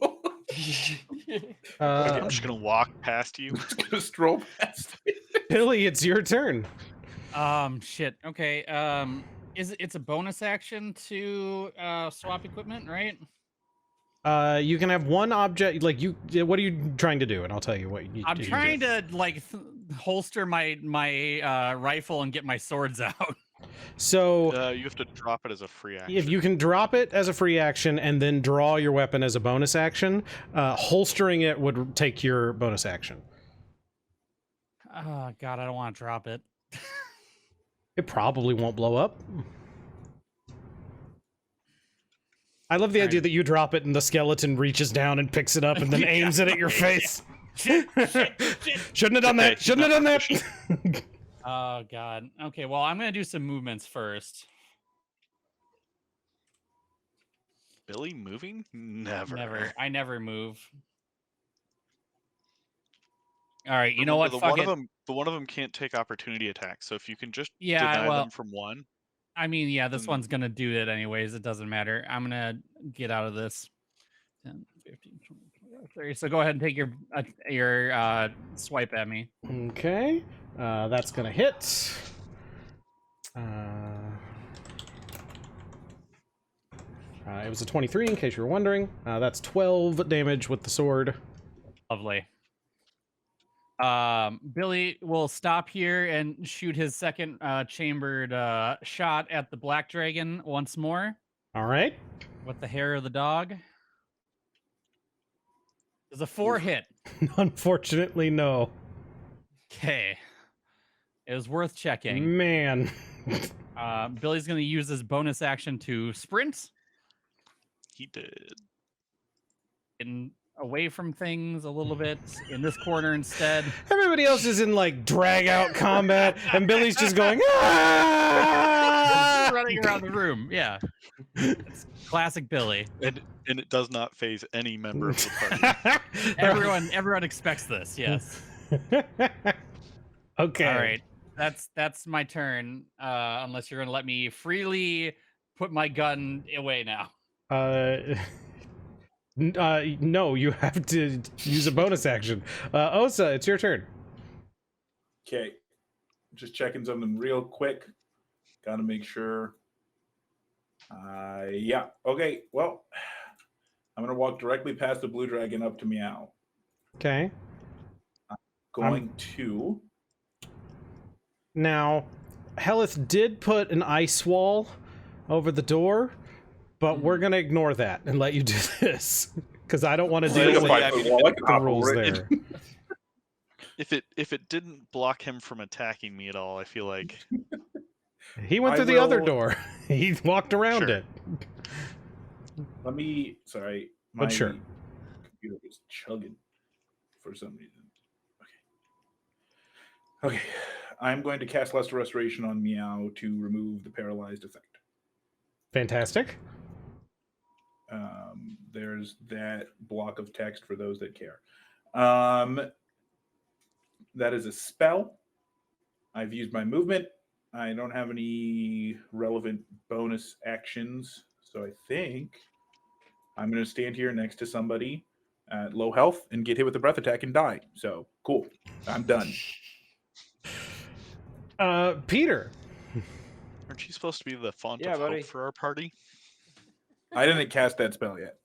I'm just gonna walk past you. Just gonna stroll past. Billy, it's your turn. Shit. Okay. It's a bonus action to swap equipment, right? You can have one object. Like you, what are you trying to do? And I'll tell you what you. I'm you do. trying to like holster my rifle and get my swords out. So You have to drop it as a free action. if you can drop it as a free action and then draw your weapon as a bonus action, holstering it would take your bonus action. Oh god, I don't want to drop it. It probably won't blow up. I love the Alright. idea that you drop it and the skeleton reaches down and picks it up and then aims it at your face. Shit. Shouldn't have done that. Okay, Shouldn't have done not that. Oh god. Okay, well I'm gonna do some movements first. Billy moving? Never. Never. I never move. All right, you know what? The Fuck one it. the one of them can't take opportunity attacks. So if you can just Yeah, deny well, them from one, I mean, yeah, this then- one's gonna do it anyways. It doesn't matter. I'm gonna get out of this. 10, 15, 20, 25, 30. So go ahead and take your swipe at me. Okay, that's gonna hit. It was a 23, in case you were wondering. That's 12 damage with the sword. Lovely. Billy will stop here and shoot his second chambered shot at the black dragon once more All right. with the hair of the dog. Does a 4 hit? Unfortunately, no. Okay. It was worth checking. Man. Billy's going to use his bonus action to sprint he did. and away from things a little bit in this corner instead. Everybody else is in like drag out combat, and Billy's just going, "Ah!" Running around the room. Yeah. It's classic Billy. And it does not phase any member of the party. Everyone expects this. Yes. Okay. All right. That's my turn. Unless you're going to let me freely put my gun away now. No, you have to use a bonus action. Osa, it's your turn. Okay, just checking something real quick. Got to make sure. Yeah. Okay. Well, I'm gonna walk directly past the blue dragon up to Meow. Okay. Going to. Now, Hellyth did put an ice wall over the door, but we're gonna ignore that and let you do this because I don't want to deal Like a with 5 foot wall, I can the hop rules over it. there. If it didn't block him from attacking me at all, I feel like He went I through the other will- door. He walked around Sure. it. Let me. Sorry, But sure. computer was chugging for some reason. Okay. Okay. I'm going to cast Lesser Restoration on Meow to remove the paralyzed effect. Fantastic. There's that block of text for those that care. That is a spell. I've used my movement. I don't have any relevant bonus actions, so I think I'm going to stand here next to somebody at low health and get hit with a breath attack and die. So cool. I'm done. Peter. Aren't you supposed to be the font Yeah, of buddy. hope for our party? I didn't cast that spell yet.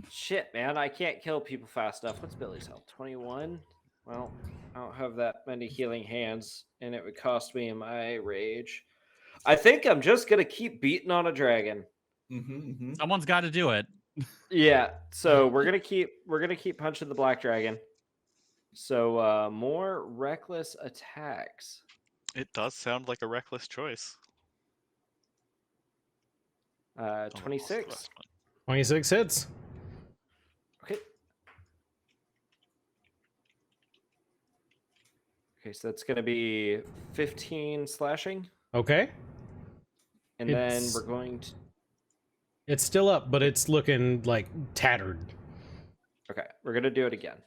Shit, man, I can't kill people fast enough. What's Billy's health? 21? Well, I don't have that many healing hands, and it would cost me my rage. I think I'm just gonna keep beating on a dragon. Someone's got to do it. Yeah, so we're gonna keep punching the black dragon. So more reckless attacks. It does sound like a reckless choice. Oh, I lost the 26. last one. 26 hits. Okay. Okay, so that's gonna be 15 slashing, Okay. and It's- then we're going to. It's still up, but it's looking like tattered. Okay, we're gonna do it again.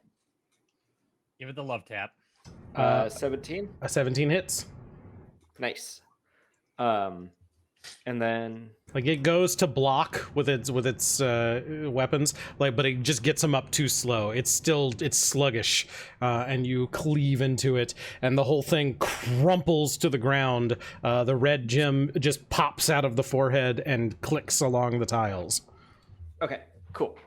Give it the love tap. 17. A 17 hits. Nice. And then Like it goes to block with its weapons, like, but it just gets them up too slow. It's sluggish, and you cleave into it, and the whole thing crumples to the ground. The red gem just pops out of the forehead and clicks along the tiles. okay, cool.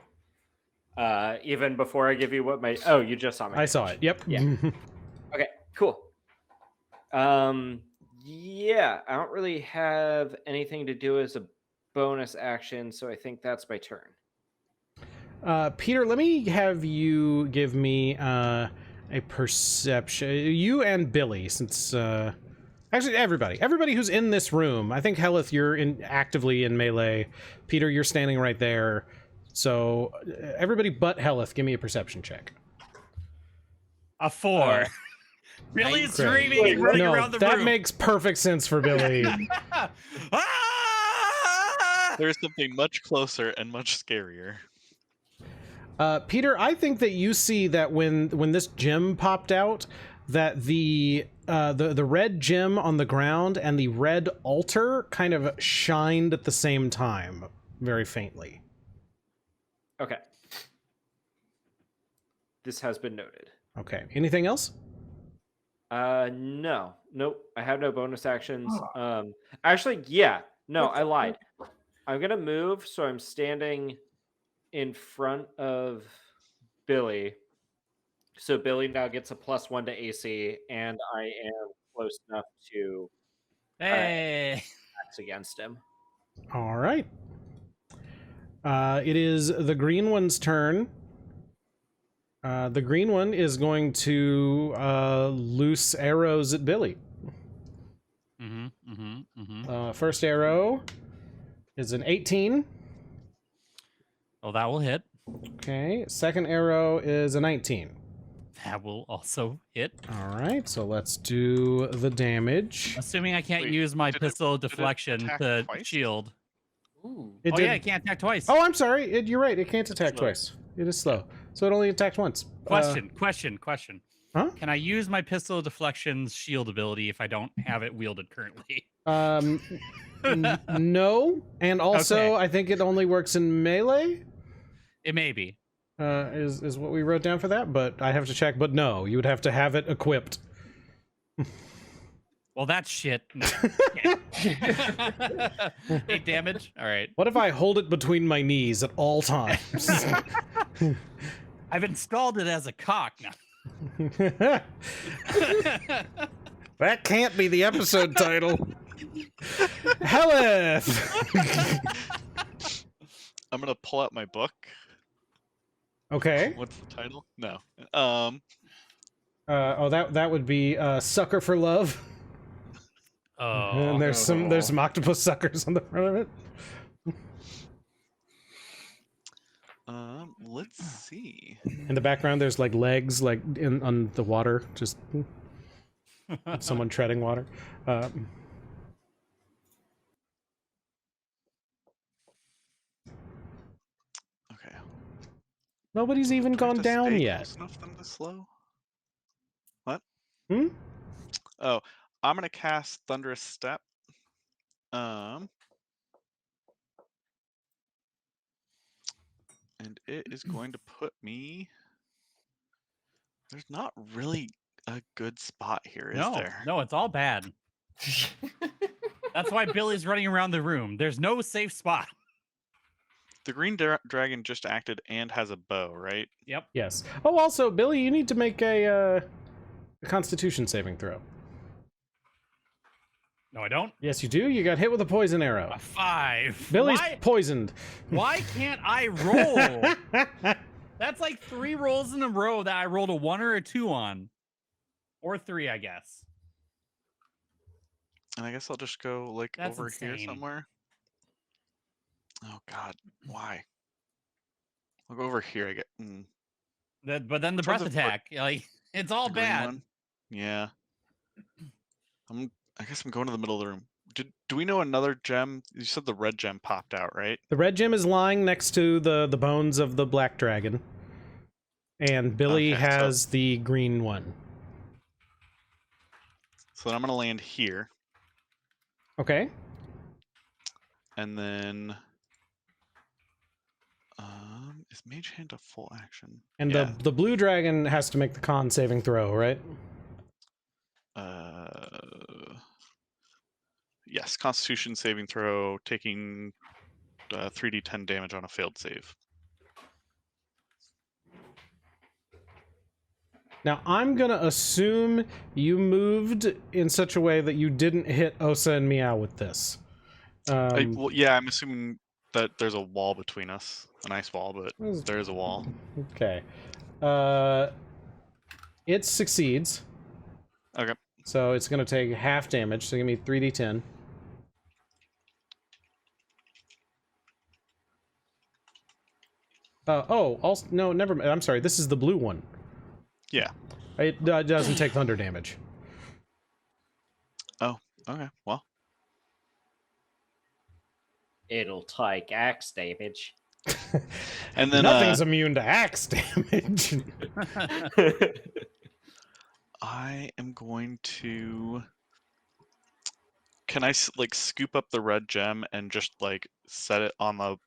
Even before I give you what my you just saw me. I saw it. Yep. Yeah. Okay, cool. Yeah, I don't really have anything to do as a bonus action, so I think that's my turn. Peter, let me have you give me a perception. You and Billy, since actually everybody who's in this room. I think Hellyth, you're actively in melee. Peter, you're standing right there. So everybody but Hellyth, give me a perception check. A 4. Really Great. screaming and running No, around the that room. makes perfect sense for Billy. Ah! There's something much closer and much scarier. Peter, I think that you see that when this gem popped out, that the red gem on the ground and the red altar kind of shined at the same time, very faintly. Okay. This has been noted. Okay. Anything else? No. Nope. I have no bonus actions. Actually, yeah. No, I lied. I'm gonna move, so I'm standing in front of Billy. So Billy now gets a +1 to AC, and I am close enough to Hey. axe against him. All right. It is the green one's turn. The green one is going to loose arrows at Billy. First arrow is an 18. Oh, that will hit. Okay. Second arrow is a 19. That will also hit. All right. So let's do the damage. Assuming I can't Wait, use my did it- pistol did it deflection attack to twice? shield. Ooh. It Oh did- yeah, it can't attack twice. Oh, I'm sorry. You're right. It can't attack slow. twice. It is slow. So it only attacks once. Question. Huh? Can I use my pistol deflection's shield ability if I don't have it wielded currently? No. And also, Okay. I think it only works in melee. It may be. Is what we wrote down for that, but I have to check. But no, you would have to have it equipped. Well, that's shit. No. 8 damage. All right. What if I hold it between my knees at all times? I've installed it as a cock now. That can't be the episode title. Hellyth! I'm gonna pull out my book. Okay. What's the title? No. That would be Sucker for Love. Oh. And there's some octopus suckers on the front of it. Let's see. In the background, there's like legs, like on the water, just someone treading water. Okay. Nobody's even Do I have gone to down stay yet. close enough for them to slow? Oh, I'm gonna cast Thunderous Step. And it is going to put me. There's not really a good spot here, is there? No, it's all bad. That's why Billy's running around the room. There's no safe spot. The green dragon just acted and has a bow, right? Yep. Yes. Oh, also, Billy, you need to make a Constitution saving throw. No, I don't. Yes, you do. You got hit with a poison arrow. A 5. Billy's Why? poisoned. Why can't I roll? That's like 3 rolls in a row that I rolled a 1 or a 2 on. Or 3, I guess. And I guess I'll just go like That's over here insane. somewhere. Oh God, why? I'll go over here. I get. But then the breath terms of, attack, like it's all the green bad. one? Yeah. I guess I'm going to the middle of the room. Do we know another gem? You said the red gem popped out, right? The red gem is lying next to the bones of the black dragon. And Billy Okay, has the green one. So then I'm gonna land here, Okay. and then is Mage Hand a full action? And Yeah. the blue dragon has to make the con saving throw, right? Yes, Constitution saving throw, taking 3d10 damage on a failed save. Now, I'm going to assume you moved in such a way that you didn't hit Osa and Meow with this. Well, yeah, I'm assuming that there's a wall between us. A nice wall, but there is a wall. Okay. It succeeds. Okay. So it's going to take half damage, so give me 3d10. Also, no, never mind. I'm sorry, this is the blue one. Yeah. It doesn't take thunder damage. Oh, okay. Well, It'll take axe damage. and then Nothing's immune to axe damage. I am going to. Can I like scoop up the red gem and just like set it on the?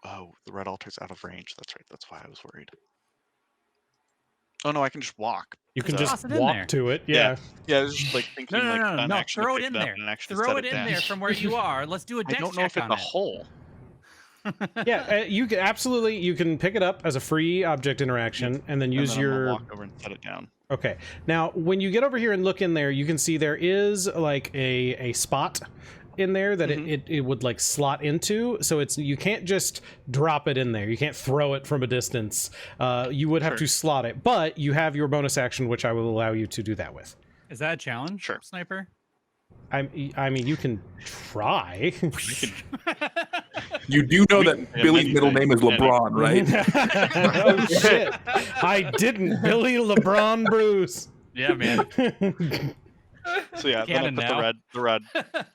Oh, the red altar's out of range. That's right. That's why I was worried. Oh no, I can just walk. You can Just just toss it in there. walk to it. Yeah. Yeah, I was just like thinking like an No. action to Throw it pick in up there. and actually Throw set it in down. there from where you are. Let's do a I dex don't know if check it's on a it. hole. Yeah, you can absolutely, you can pick it up as a free object interaction and then use and then I'm gonna your... walk over and set it down. Okay. Now, when you get over here and look in there, you can see there is like a spot in there that it would like slot into. So it's, you can't just drop it in there. You can't throw it from a distance. You would have Sure. to slot it, but you have your bonus action, which I will allow you to do that with. Is that a challenge, Sure. Sniper? I mean, you can try. You do know that Yeah, Billy's middle name is LeBron, right? Oh shit! I didn't. Billy LeBron Brews. Yeah, man. So yeah, then I'll Cannon put now. the red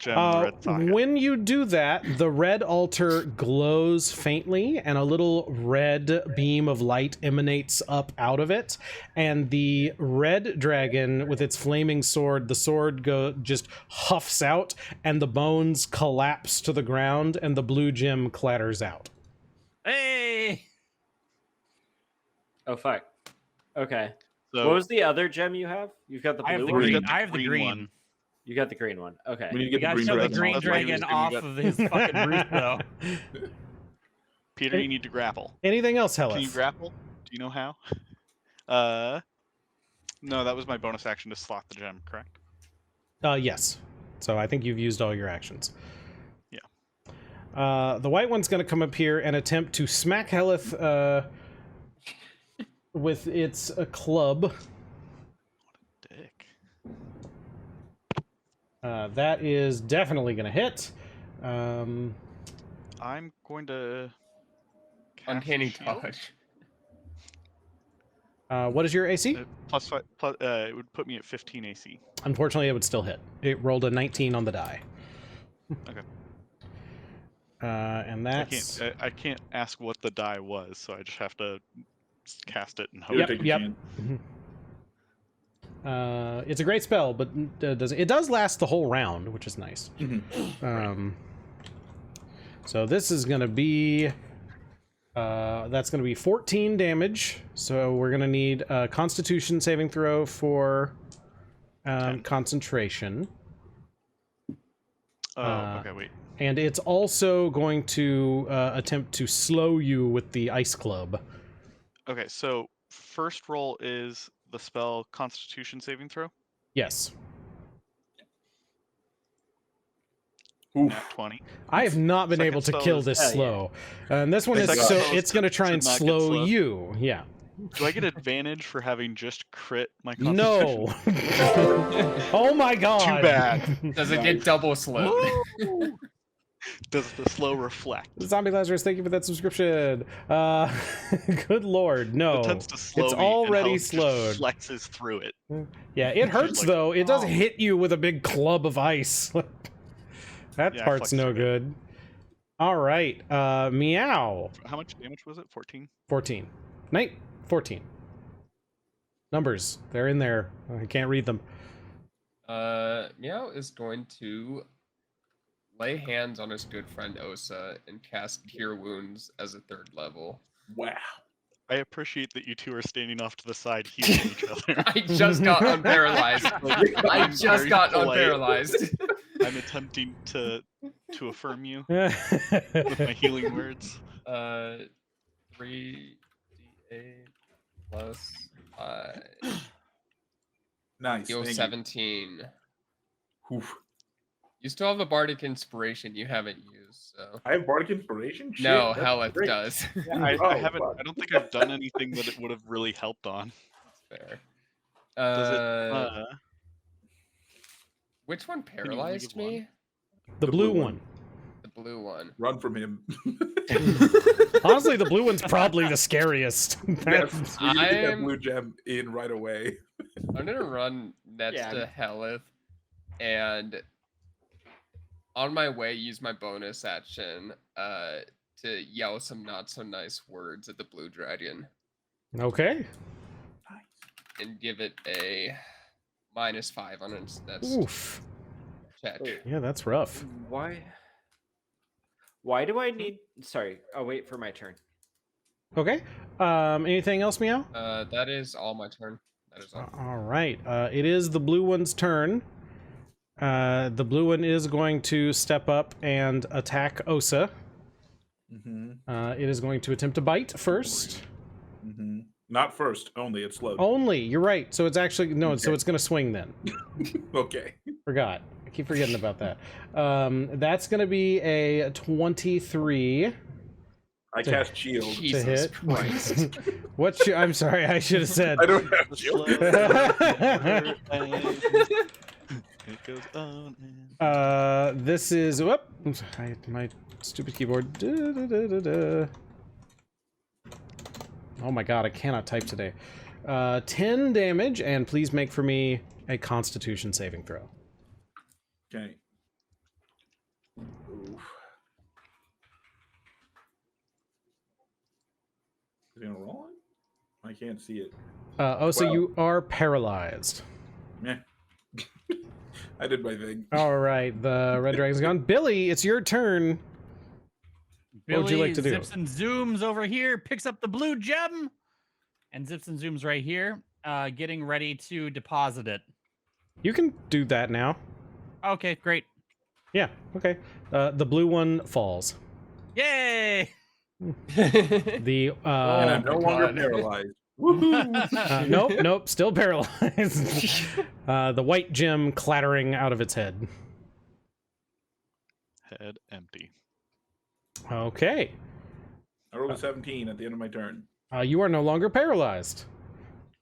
gem, the red socket. When you do that, the red altar glows faintly, and a little red beam of light emanates up out of it. And the red dragon, with its flaming sword, the sword just huffs out, and the bones collapse to the ground, and the blue gem clatters out. Hey! Oh fuck. Okay. So What was the other gem you have? You've got the I have blue the one. green. got the I have the green green. one. You got the green one. Okay. We need to You get gotta the show the green green That's why he dragon was giving off you of his fucking roof, though. Peter, you need to grapple. Anything else, Hellyth? Can you grapple? Do you know how? No, that was my bonus action to slot the gem, correct? Yes. So I think you've used all your actions. Yeah. The white one's going to come up here and attempt to smack Hellyth with its club. Dick. That is definitely going to hit. I'm going to cast Uncanny shield. touch. What is your AC? +5. It would put me at 15 AC. Unfortunately, it would still hit. It rolled a 19 on the die. Okay. And that's... I can't ask what the die was, so I just have to cast it and hope. Here, Yep, take your yep. chance. It's a great spell, but it does last the whole round, which is nice. So this is gonna be that's gonna be 14 damage. So we're gonna need a Constitution saving throw for concentration. Okay, wait. And it's also going to attempt to slow you with the ice club. Okay, so first roll is the spell Constitution saving throw. Yes. Nat 20. I have not been Second able to spell kill is- this yeah. slow. And this one The is second so spell is it's going to try to and not get slow slowed. you. Yeah. Do I get advantage for having just crit my No. Constitution? Oh my god. Too bad. Does it get double slowed? Does the slow reflect? Zombie Lazarus, thank you for that subscription. Good lord, no. It tends to slow It's me, and already Hellyth just slowed. flexes through it. Yeah, it hurts like, though. It does oh. hit you with a big club of ice. That Yeah, I part's flexed no through it. good. All right, Meow. How much damage was it? 14? 14. 14. Numbers, they're in there. I can't read them. Meow is going to lay hands on his good friend Osa and cast Cure Wounds as a 3rd level. Wow. I appreciate that you two are standing off to the side healing each other. I just got unparalyzed. Like, I I'm just very got polite. unparalyzed. I'm attempting to affirm you with my healing words. 3d8 plus 5. Nice. Yo, thank you. 17. Oof. You still have a bardic inspiration you haven't used, so. I have bardic inspiration. Shit, No, that's Hellyth great. does. Yeah, I Oh, haven't. fuck. I don't think I've done anything that it would have really helped on. Fair. Does it? Which one you only paralyzed give one? me? The blue one. The blue one. Run from him. Honestly, the blue one's probably the scariest. Yes, we need to get that I'm- blue gem in right away. I'm gonna run next Yeah. to Hellyth, and on my way, use my bonus action to yell some not so nice words at the blue dragon Okay. and give it a -5 on its next Oof. check. Wait, Yeah, that's rough. why do I need? Sorry, I'll wait for my turn. Okay. Anything else, Meow? That is all my turn. That is all. All right. It is the blue one's turn. The blue one is going to step up and attack Osa. It is going to attempt to bite first. Not first, only. It's slow. Only. You're right. So it's actually no. So Okay. it's going to swing then. Okay. Forgot. I keep forgetting about that. That's going to be a 23 I cast shield. to Jesus hit. Christ. What's your? I'm sorry. I should have said. I don't have The shield. slow never ends. It goes on and This is whoop. My stupid keyboard. Oh my god, I cannot type today. 10 damage, and please make for me a Constitution saving throw. Okay. Oof. Is he gonna roll it? I can't see it. So Well- you are paralyzed. Meh. I did my thing. All right, the red dragon's gone. Billy, it's your turn. What would you like to do? Zips and zooms over here, picks up the blue gem, and zips and zooms right here, getting ready to deposit it. You can do that now. Okay, great. Yeah, okay. The blue one falls. Yay! The And I'm no longer God. paralyzed. Woohoo! nope, still paralyzed. The white gem clattering out of its head. head empty. Okay. I rolled a 17 at the end of my turn. You are no longer paralyzed.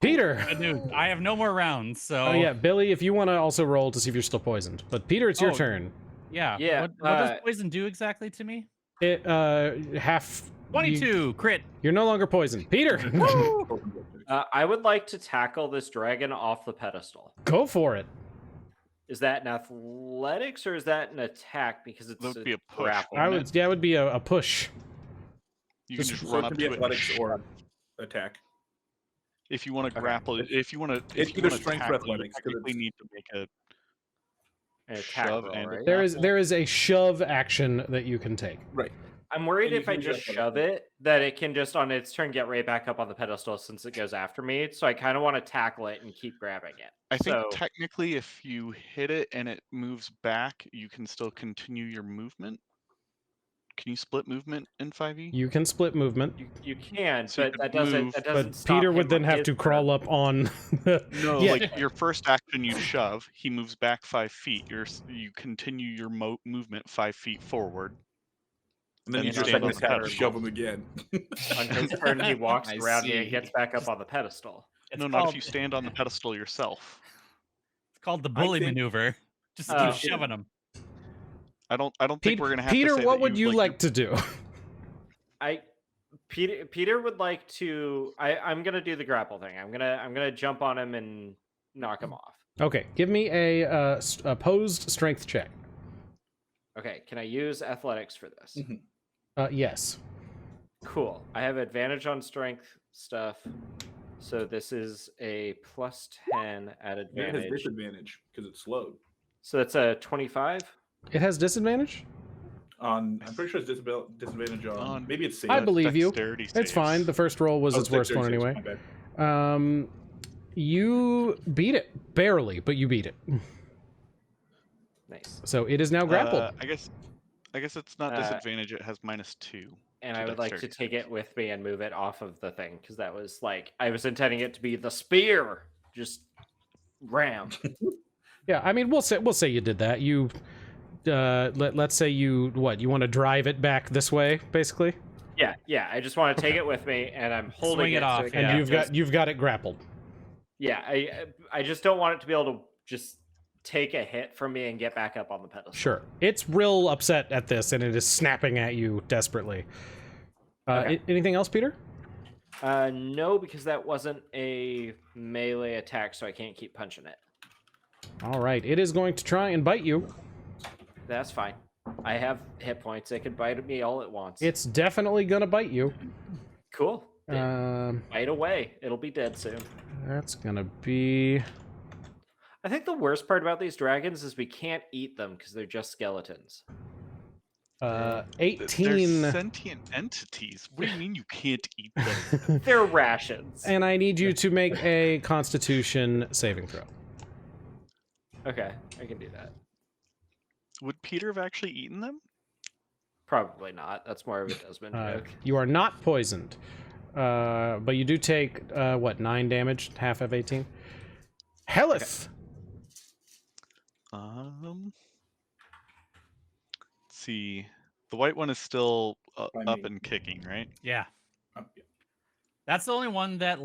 Peter. Good news. I have no more rounds, so Oh yeah, Billy, if you want to also roll to see if you're still poisoned. But Peter, it's your Oh. turn. yeah. Yeah, What does poison do exactly to me? It half 22 crit. You're no longer poisoned. Peter, I would like to tackle this dragon off the pedestal. go for it. Is that an athletics or is that an attack? Because it's That would be a push, grapple. wouldn't It would be a push. You can So just it run can up be to it. and athletics sh- or attack. If you want to Okay. grapple, if you want to, It's if you either want to strength or tackle, you athletics, 'cause technically it's- need to make a An attack shove roll, and a right? grapple. There is a shove action that you can take. Right. I'm worried And you if I can just adjust that shove it, that it can just on its turn get right back up on the pedestal since it goes after me. So I kind of want to tackle it and keep grabbing it. I think So technically, if you hit it and it moves back, you can still continue your movement. Can you split movement in 5e? You can split movement, you can, So you but could that doesn't move, that doesn't but stop Peter him would then on have his to turn. crawl up on. No, Yeah. like your first action, you shove. He moves back 5 feet. You continue your movement 5 feet forward. And then you And do a stand second on the attack, pedestal. shove him again. On his turn, he walks I around me and see. gets back up on the pedestal. It's No, not called, if you stand on the pedestal yourself. It's called the I bully think- maneuver. Just Oh. keep shoving them. I don't think we're gonna have Peter, to say what that would you like like to do? Peter would like to. I'm gonna do the grapple thing. I'm gonna jump on him and knock him off. Okay, give me a opposed strength check. Okay, can I use athletics for this? Mhm. Yes. Cool. I have advantage on strength stuff. So this is a +10 at And it has advantage. disadvantage because it's slowed. So that's a 25. It has disadvantage? I'm pretty sure it's disadvantage on maybe it's safe. I believe you. dexterity It's saves. fine. The first roll was Oh, its worst one dexterity saves, anyway. my bad. You beat it. Barely, but you beat it. Nice. So it is now grappled. I guess it's not disadvantage. It has -2. And to I would like to dexterity take it with me and move it off of the thing because that was like I was intending it to be the spear, just ram. Yeah, I mean, we'll say you did that. You, let's say you want to drive it back this way, basically, Yeah. I just want to take it with me, and I'm holding Swing it so off, it can and Yeah. you've got it grappled. Yeah, I just don't want it to be able to just take a hit from me and get back up on the pedestal. Sure, it's real upset at this, and it is snapping at you desperately. Okay. Anything else, Peter? No, because that wasn't a melee attack, so I can't keep punching it. All right, it is going to try and bite you. That's fine. I have hit points. It can bite me all at once. It's definitely gonna bite you. cool. Then bite away. It'll be dead soon. That's gonna be. I think the worst part about these dragons is we can't eat them because they're just skeletons. 18. They're sentient entities. What do you mean you can't eat them? They're rations. And I need you to make a Constitution saving throw. Okay, I can do that. Would Peter have actually eaten them? Probably not. That's more of a Desmond joke. You are not poisoned, but you do take 9 damage, half of 18. Hellyth. Let's see. The white one is still up and kicking, right? Yeah. Yeah. That's the only one that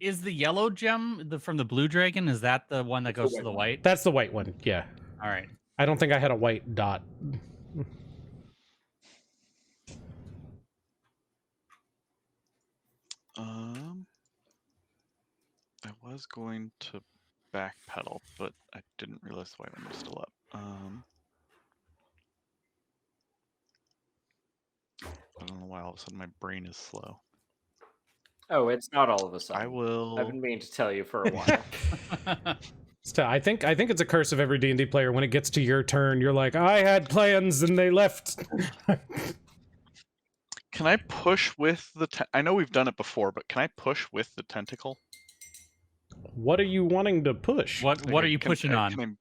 is the yellow gem from the blue dragon. Is that the one that goes to the white? That's the white one. Yeah. All right. I don't think I had a white dot. I was going to backpedal, but I didn't realize the white one was still up. I don't know why all of a sudden my brain is slow. Oh, it's not all of a sudden. I will. I've been meaning to tell you for a while. I think it's a curse of every D&D player. When it gets to your turn, you're like, I had plans and they left. Can I push with the? I know we've done it before, but can I push with the tentacle? What are you wanting to push? What are you pushing on?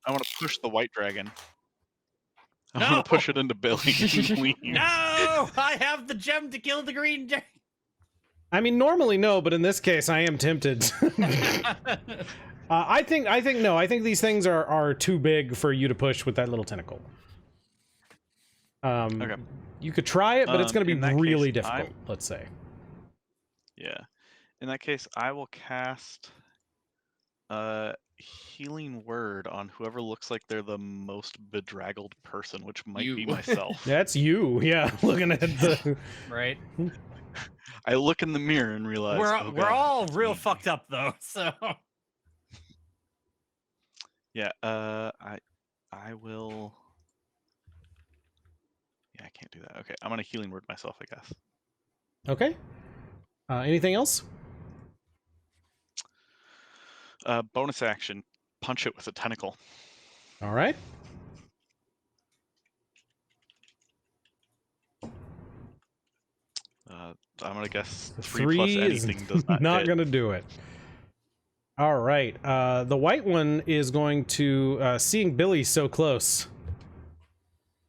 I want to push the white dragon. I No! want to push it into Billy and leave. No, I have the gem to kill the green dragon. I mean, normally no, but in this case, I am tempted. I think no. I think these things are too big for you to push with that little tentacle. Okay. You could try it, but it's going to In be that really case, difficult. Let's say. Yeah. In that case, I will cast Healing Word on whoever looks like they're the most bedraggled person, which might be You. myself. That's you. Yeah, looking at the. Right. I look in the mirror and realize We're all real fucked up though. So. Yeah. I will. Yeah, I can't do that. Okay, I'm gonna Healing Word myself, I guess. Okay. Anything else? Bonus action, punch it with a tentacle. All right. I'm gonna guess 3 3 plus is anything does not not hit. going to do it. All right. The white one is going to, seeing Billy so close,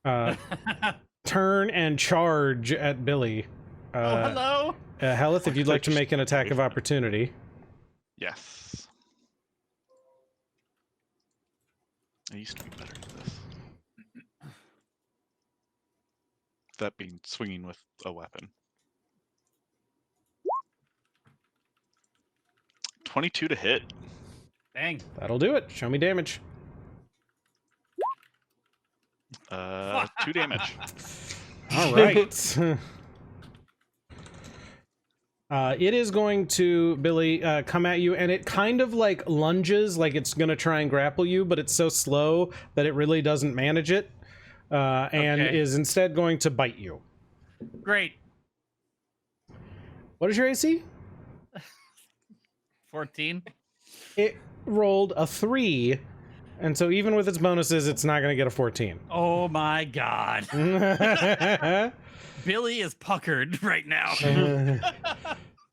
turn and charge at Billy. Hello. Hellyth, if you'd like to make an attack of opportunity. Yes. I used to be better at this. That being swinging with a weapon. 22 to hit. Dang. That'll do it. Show me damage. 2 damage. All right. It is going to, Billy, come at you, and it kind of like lunges, like it's going to try and grapple you, but it's so slow that it really doesn't manage it, and Okay. is instead going to bite you. Great. What is your AC? 14. It rolled a 3, and so even with its bonuses, it's not going to get a 14. Oh my god. Billy is puckered right now.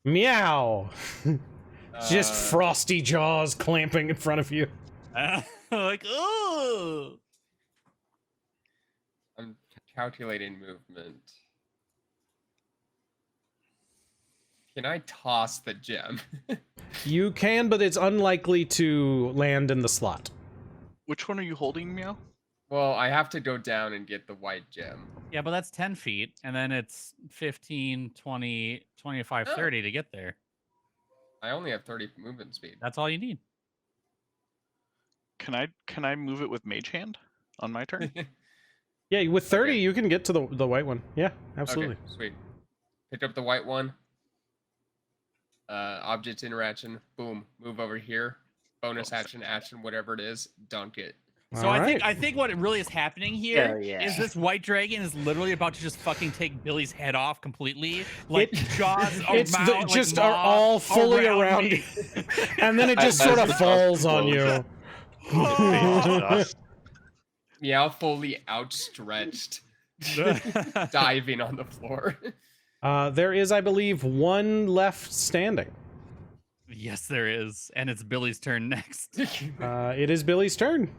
Meow. Just frosty jaws clamping in front of you. Like, oh. I'm calculating movement. Can I toss the gem? You can, but it's unlikely to land in the slot. Which one are you holding, Meow? Well, I have to go down and get the white gem. Yeah, but that's 10 feet, and then it's 15, 20, 25, Oh. 30 to get there. I only have 30 movement speed. That's all you need. Can I move it with Mage Hand on my turn? Yeah, with 30, Okay. you can get to the white one. Yeah, absolutely. Okay, sweet. Pick up the white one. Object interaction. Boom. Move over here. Bonus action, whatever it is. Dunk it. So All I think what really is happening here Hell yeah. is this white dragon is literally about to just fucking take Billy's head off completely, like jaws It's around, the, like just maw are all fully around me. you, and then it just sort of falls on you. Meow fully outstretched, diving on the floor. There is, I believe, one left standing. Yes, there is, and it's Billy's turn next. It is Billy's turn.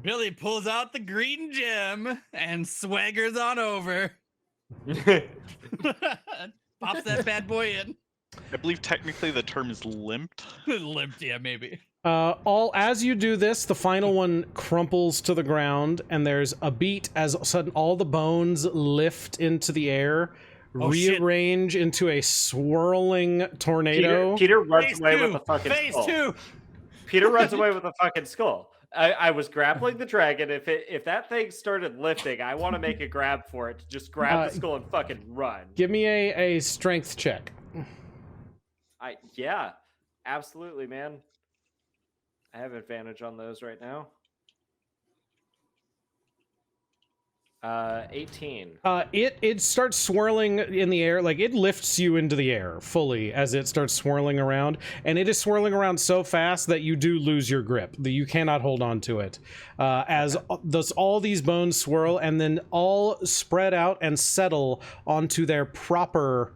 Billy pulls out the green gem and swaggers on over. Pops that bad boy in. I believe technically the term is limped. Limped, yeah, maybe. As you do this, the final one crumples to the ground, and there's a beat as sudden all the bones lift into the air, Oh, shit. rearrange into a swirling tornado. Peter runs Phase away two. with the fucking Phase skull. 2. Peter runs away with the fucking skull. I was grappling the dragon. If that thing started lifting, I want to make a grab for it to just grab the skull and fucking run. Give me a strength check. Yeah, absolutely, man. I have advantage on those right now. 18. It starts swirling in the air, like it lifts you into the air fully as it starts swirling around, and it is swirling around so fast that you do lose your grip. That you cannot hold on to it. As all these bones swirl and then all spread out and settle onto their proper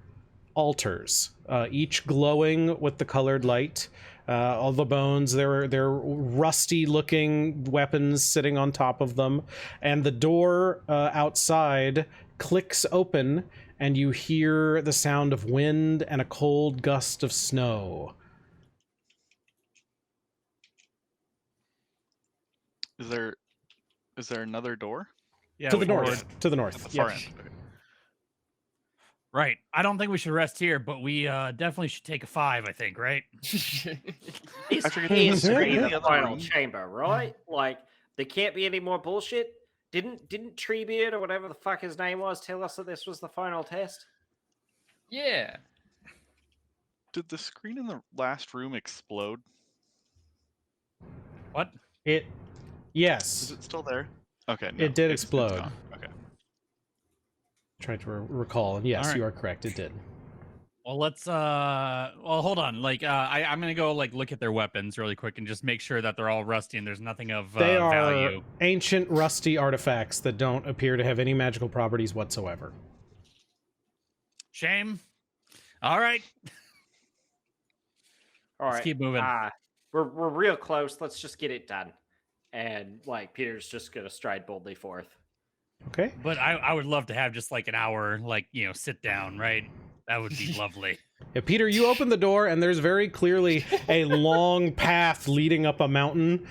altars, each glowing with the colored light. All the bones, they're rusty-looking weapons sitting on top of them, and the door outside clicks open, and you hear the sound of wind and a cold gust of snow. Is there another door? Yeah, To the forward. north. To the At north. the far Yes. end. Okay. Right. I don't think we should rest here, but we definitely should take a 5, I think, right? He's He's in the the final room. chamber, right? Like, there can't be any more bullshit. Didn't Treebeard or whatever the fuck his name was tell us that this was the final test? Yeah. Did the screen in the last room explode? What? Is Yes. it still there? Okay. It did it's explode. gone. Okay. Tried to recall, and yes, All right. you are correct. It did. Well, let's well, hold on. Like I'm gonna go like look at their weapons really quick and just make sure that they're all rusty and there's nothing of They are value. ancient, rusty artifacts that don't appear to have any magical properties whatsoever. Shame. All right. All right. Let's keep moving. We're real close. Let's just get it done. And like Peter's just gonna stride boldly forth. Okay. But I would love to have just like an hour, like, sit down, right? That would be lovely. Yeah, Peter, you open the door, and there's very clearly a long path leading up a mountain,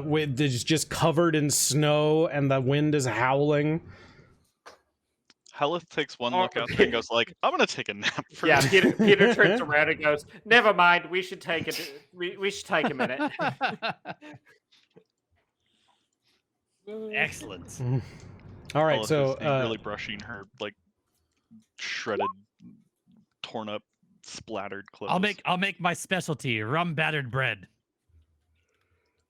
with it's just covered in snow, and the wind is howling. Hellyth takes one look out there and goes like, "I'm gonna take a nap." For Yeah, Peter turns around and goes, "Never mind. We should take it. We should take a minute." Excellent. All right, Hellyth so is really brushing her like shredded, torn up, splattered clothes. I'll make my specialty, rum battered bread.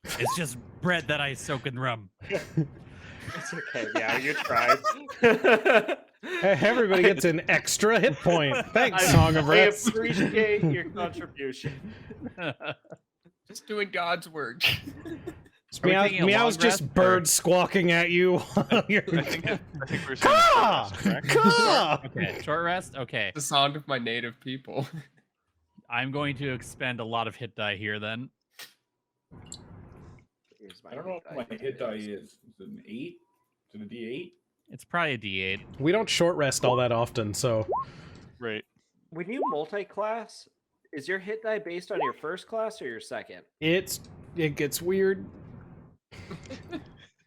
It's just bread that I soak in rum. It's okay. Yeah, you tried. everybody gets an extra hit point. Thanks, Song of I Rest. appreciate your contribution. Just doing God's work. Meow's just bird squawking at you. I think we're saying Caw! correct. Caw! Okay, short rest. Okay, The sound of my native people. I'm going to expend a lot of hit die here then. I don't know what my hit die is. Is it an 8? Is it a D8? It's probably a D8. We don't short rest all that often, so Right. When you multi-class, is your hit die based on your first class or your second? it gets weird.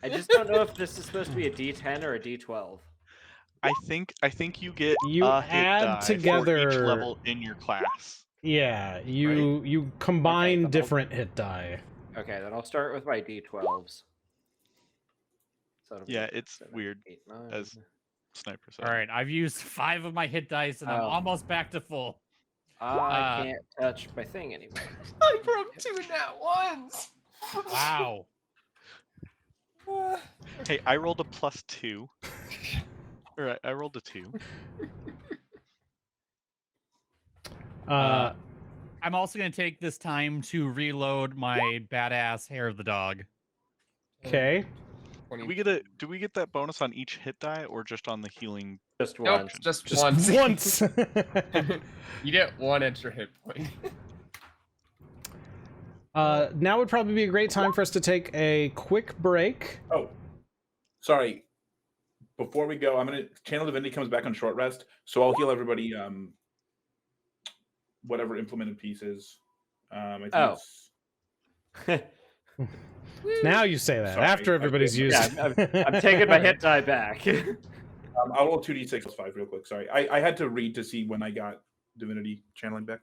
I just don't know if this is supposed to be a D10 or a D12. I think you get You a hit add die together- for each level in your class. Yeah, you combine but different hit die. Okay, then I'll start with my D12s. So it'll be Yeah, it's 7, weird 8, 9. as Sniper said. All right, I've used 5 of my hit dice and I'm Oh. almost back to full. I can't touch my thing anymore. I broke 2 nat ones. Wow. Hey, I rolled a +2. All right, I rolled a 2. I'm also going to take this time to reload my badass hair of the dog. Okay. Do we get that bonus on each hit die or just on the healing? Just Nope, once. just Just once. once. You get 1 extra hit point. Now would probably be a great time for us to take a quick break. Oh, sorry. Before we go, Channel Divinity comes back on short rest, so I'll heal everybody. Whatever implemented piece is. I think it's- Now you say that Sorry, after everybody's used. Yeah, I'm taking my hit die back. I'll roll 2d6 plus 5 real quick. Sorry, I had to read to see when I got Divinity channeling back.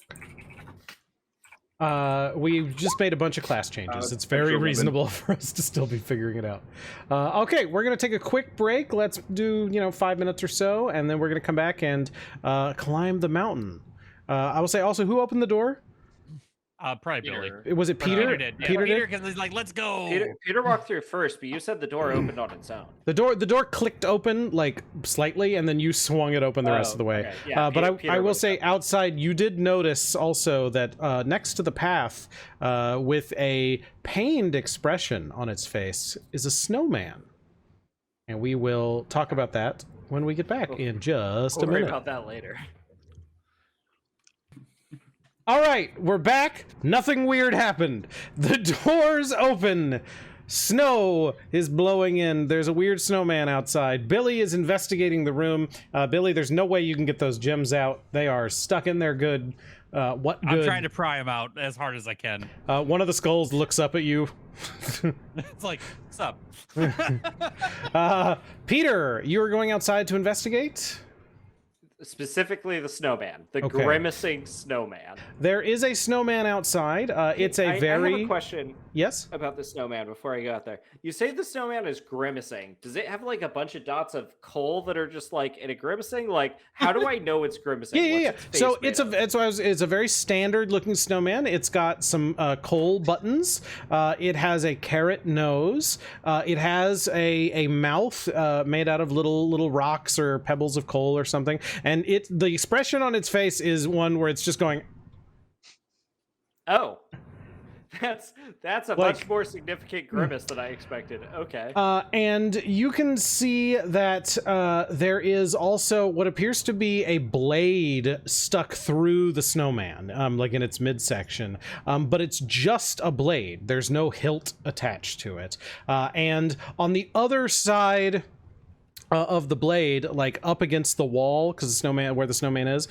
We just made a bunch of class changes. It's very sure, reasonable for us to still be figuring it out. Okay, we're gonna take a quick break. Let's do 5 minutes or so, and then we're gonna come back and climb the mountain. I will say also, who opened the door? Probably Peter. Billy. Was it Peter? Peter did. Yeah, Peter did? because he's like, let's go. Peter walked through first, but you said the door opened on its own. The door clicked open like slightly, and then you swung it open the rest of the way. Okay. Yeah, But Peter I will was say, done. outside, you did notice also that next to the path, with a pained expression on its face, is a snowman, and we will talk about that when we get back in just We'll a worry minute. about that later. All right, we're back. Nothing weird happened. The doors open. Snow is blowing in. There's a weird snowman outside. Billy is investigating the room. Billy, there's no way you can get those gems out. They are stuck in there good. What good? I'm trying to pry him out as hard as I can. One of the skulls looks up at you. It's like, what's up? Peter, you are going outside to investigate? Specifically the snowman, the Okay. grimacing snowman. There is a snowman outside. It's a I very... have a question Yes? about the snowman before I go out there. You say the snowman is grimacing. Does it have like a bunch of dots of coal that are just like in a grimacing? Like, how do I know it's grimacing? Yeah. What's its face So made of? it's a very standard looking snowman. It's got some coal buttons. It has a carrot nose. It has a mouth made out of little rocks or pebbles of coal or something. and the expression on its face is one where it's just going. Oh, that's a Like- much more significant grimace than I expected. Okay. And you can see that there is also what appears to be a blade stuck through the snowman, like in its midsection. But it's just a blade. There's no hilt attached to it. And on the other side of the blade, like up against the wall, because the snowman, where the snowman is,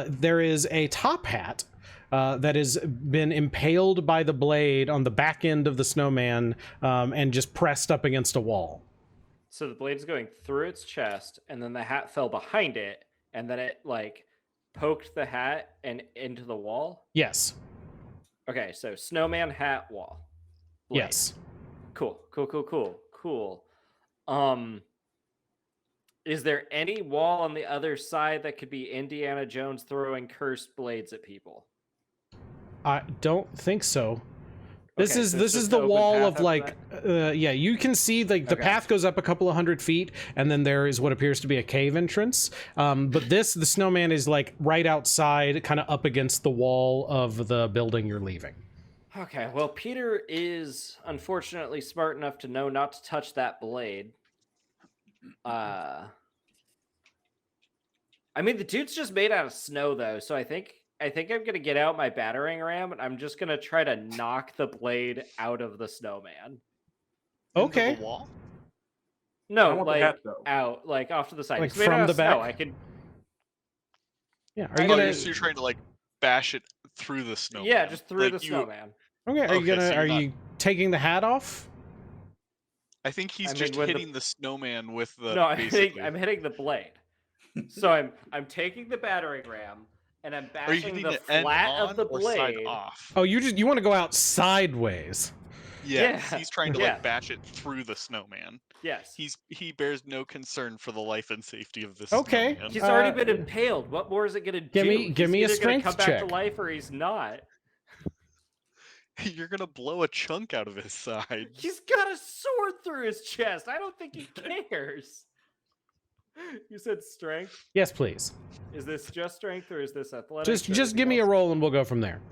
there is a top hat that has been impaled by the blade on the back end of the snowman, and just pressed up against a wall. So the blade's going through its chest, and then the hat fell behind it, and then it like poked the hat and into the wall. Yes. Okay, so snowman, hat, wall. Blade. Yes. Cool. Is there any wall on the other side that could be Indiana Jones throwing cursed blades at people? I don't think so. This Okay, is so this it's is just the an open wall path of up like yeah, you can see like the Okay. path goes up a couple of 100 feet, and then there is what appears to be a cave entrance. But the snowman is like right outside, kind of up against the wall of the building you're leaving. Okay, well, Peter is unfortunately smart enough to know not to touch that blade. I mean, the dude's just made out of snow, though, so I think I'm gonna get out my battering ram, and I'm just gonna try to knock the blade out of the snowman. Okay. Into the wall? I No, want the like hat, though. out, like off to the side. Like It's made from out of the snow. back? I can, Yeah. Are I you mean, gonna? So you're trying to like bash it through the snowman? yeah, just through Like, the snowman. Okay. Are you Okay, gonna? so you're Are not- you taking the hat off? I think he's I mean, just when the- hitting the snowman with the. No, basically. I'm hitting the blade. So I'm taking the battering ram and I'm Are you bashing hitting the the end flat on of the or side blade. off? Oh, you want to go out sideways. Yes, Yeah, he's trying to yeah. like bash it through the snowman. Yes. He bears no concern for the life and safety of this Okay. snowman. He's already been impaled. What more is it gonna do? give me a He's either gonna strength come back check. to life or he's not. You're gonna blow a chunk out of his side. He's got a sword through his chest. I don't think he cares. You said strength. Yes, please. Is this just strength or is this athletics? Just give me a roll and we'll go from there.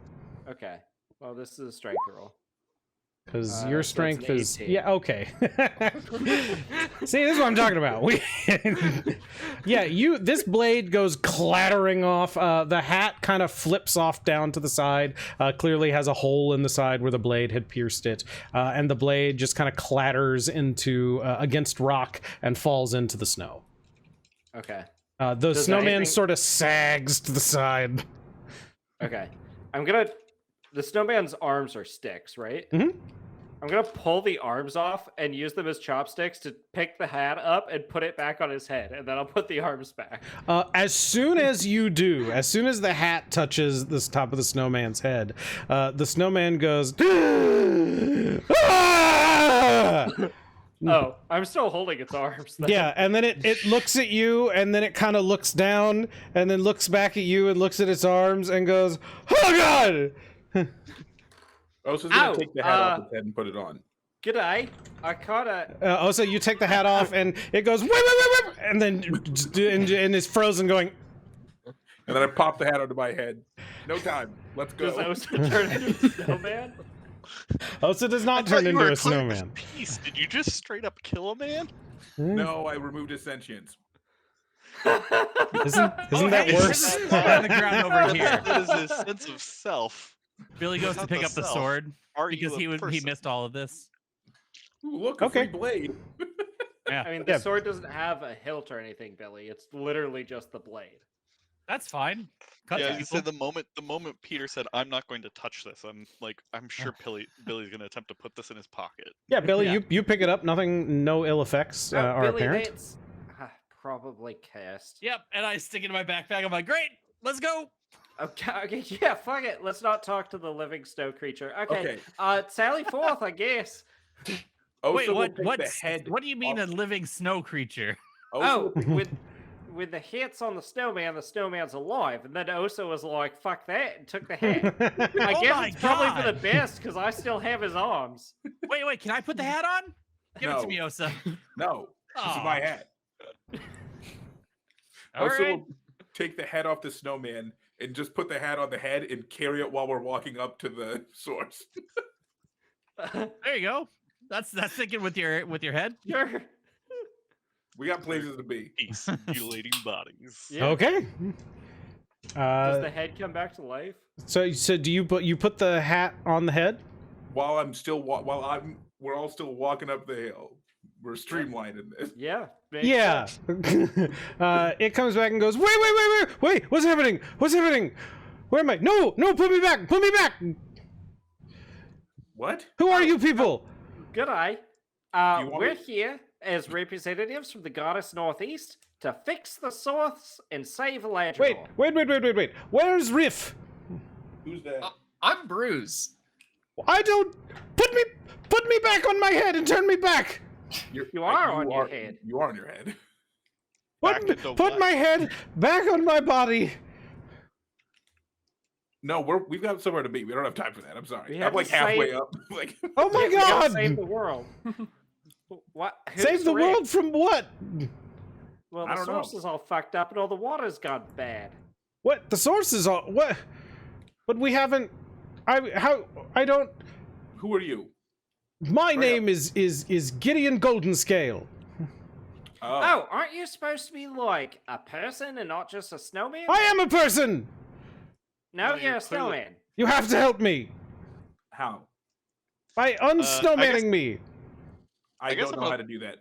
Okay. Well, this is a strength roll. Because So your it's an strength is 18. yeah, okay. See, this is what I'm talking about. Yeah, this blade goes clattering off. The hat kind of flips off down to the side. Clearly has a hole in the side where the blade had pierced it, and the blade just kind of clatters into against rock and falls into the snow. Okay. The Does snowman anything- sort of sags to the side. Okay. The snowman's arms are sticks, right? Mhm. I'm gonna pull the arms off and use them as chopsticks to pick the hat up and put it back on his head, and then I'll put the arms back. As soon as you do, as soon as the hat touches the top of the snowman's head, the snowman goes, "Ah!" Oh, I'm still holding its arms. Then. Yeah, and then it looks at you, and then it kind of looks down, and then looks back at you and looks at its arms and goes, "Oh God!" Oh, so it's gonna Ow, take the hat off its head and put it on. G'day. I kinda. Also, you take the hat off, and it goes, "Whip, whip, whip, whip," and then and it's frozen, going. And then I pop the hat onto my head. No time. Let's go. Does Osa turn into a snowman? Osa does not I thought turn you into were a clear as snowman. peace. Did you just straight up kill a man? No, I removed his sentience. Isn't that hey, worse? there's a spot on the ground over here. That is his sense of self. Billy goes to Not pick the up the self. sword Are because you a he person? missed all of this. Ooh, look, a Okay. free blade. Yeah, I mean, the Yeah. sword doesn't have a hilt or anything, Billy. It's literally just the blade. that's fine. Cut Yeah, to you people. said the moment Peter said, "I'm not going to touch this," I'm sure Billy's going to attempt to put this in his pocket. Yeah, Billy, Yeah. you pick it up. No ill effects are Billy, apparent. that's probably cast. Yep, and I stick it in my backpack. I'm like, great, let's go. Okay, yeah, fuck it. Let's not talk to the living snow creature. Okay, Okay. Sally forth, I guess. Osa Wait, will what? take the head What do you mean off- a living snow creature? Osa Oh, will take- with the hits on the snowman's alive, and then Osa was like, "Fuck that," and took the head. I Oh guess my it's probably for the God. best because I still have his arms. Wait, can I put the hat on? Give it to No. me, Osa. No, this is Aw. my hat. All Osa right. take the head off the snowman and just put the hat on the head and carry it while we're walking up to the source. There you go. That's thinking with your head. Sure. We got places to be. Mutilating bodies. Yeah. Okay. Does the head come back to life? So do you put the hat on the head? While we're all still walking up the hill. We're streamlining this. Yeah. makes Yeah. sense. It comes back and goes, wait, what's happening? Where am I? No, put me back. What? Who are you people? Good eye. you want We're me- here as representatives from the goddess Northeast to fix the source and save Aladragor. Wait. Where's Riff? Who's that? I'm Brews. I don't, put me back on my head and turn me back. You are on your head. You are on your head. Back Put into what? my head back on my body. No, we've got somewhere to be. We don't have time for that. I'm sorry. We I'm have like to halfway save- up. Like, Oh my We gotta god! save the world. What? Save Who's the Rick? world from what? Well, I the don't know. source is all fucked up and all the water's gone bad. What? The source is all what? But we haven't. I don't. who are you? My Hurry name is Gideon Goldenscale. Oh, aren't you supposed to be like a person and not just a snowman? I am a person. No, No, you're you're a clearly- snowman. You have to help me How? by unsnowmanning me. I guess don't I'm know a- how to do that.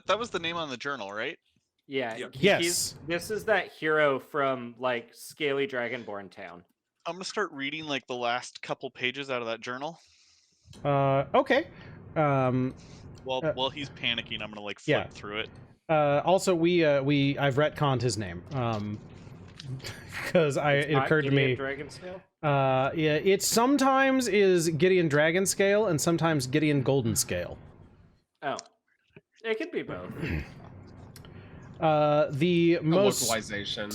That was the name on the journal, right? Yeah. Yep. Yes. This is that hero from like Scaly Dragonborn Town. I'm gonna start reading like the last couple pages out of that journal. Okay. While he's panicking, I'm gonna like yeah. flip through it. Also, I've retconned his name. Because it Not occurred to Gideon me. Dragonscale? Yeah, it sometimes is Gideon Dragonscale and sometimes Gideon Goldenscale. Oh. It could be both. The A most localization.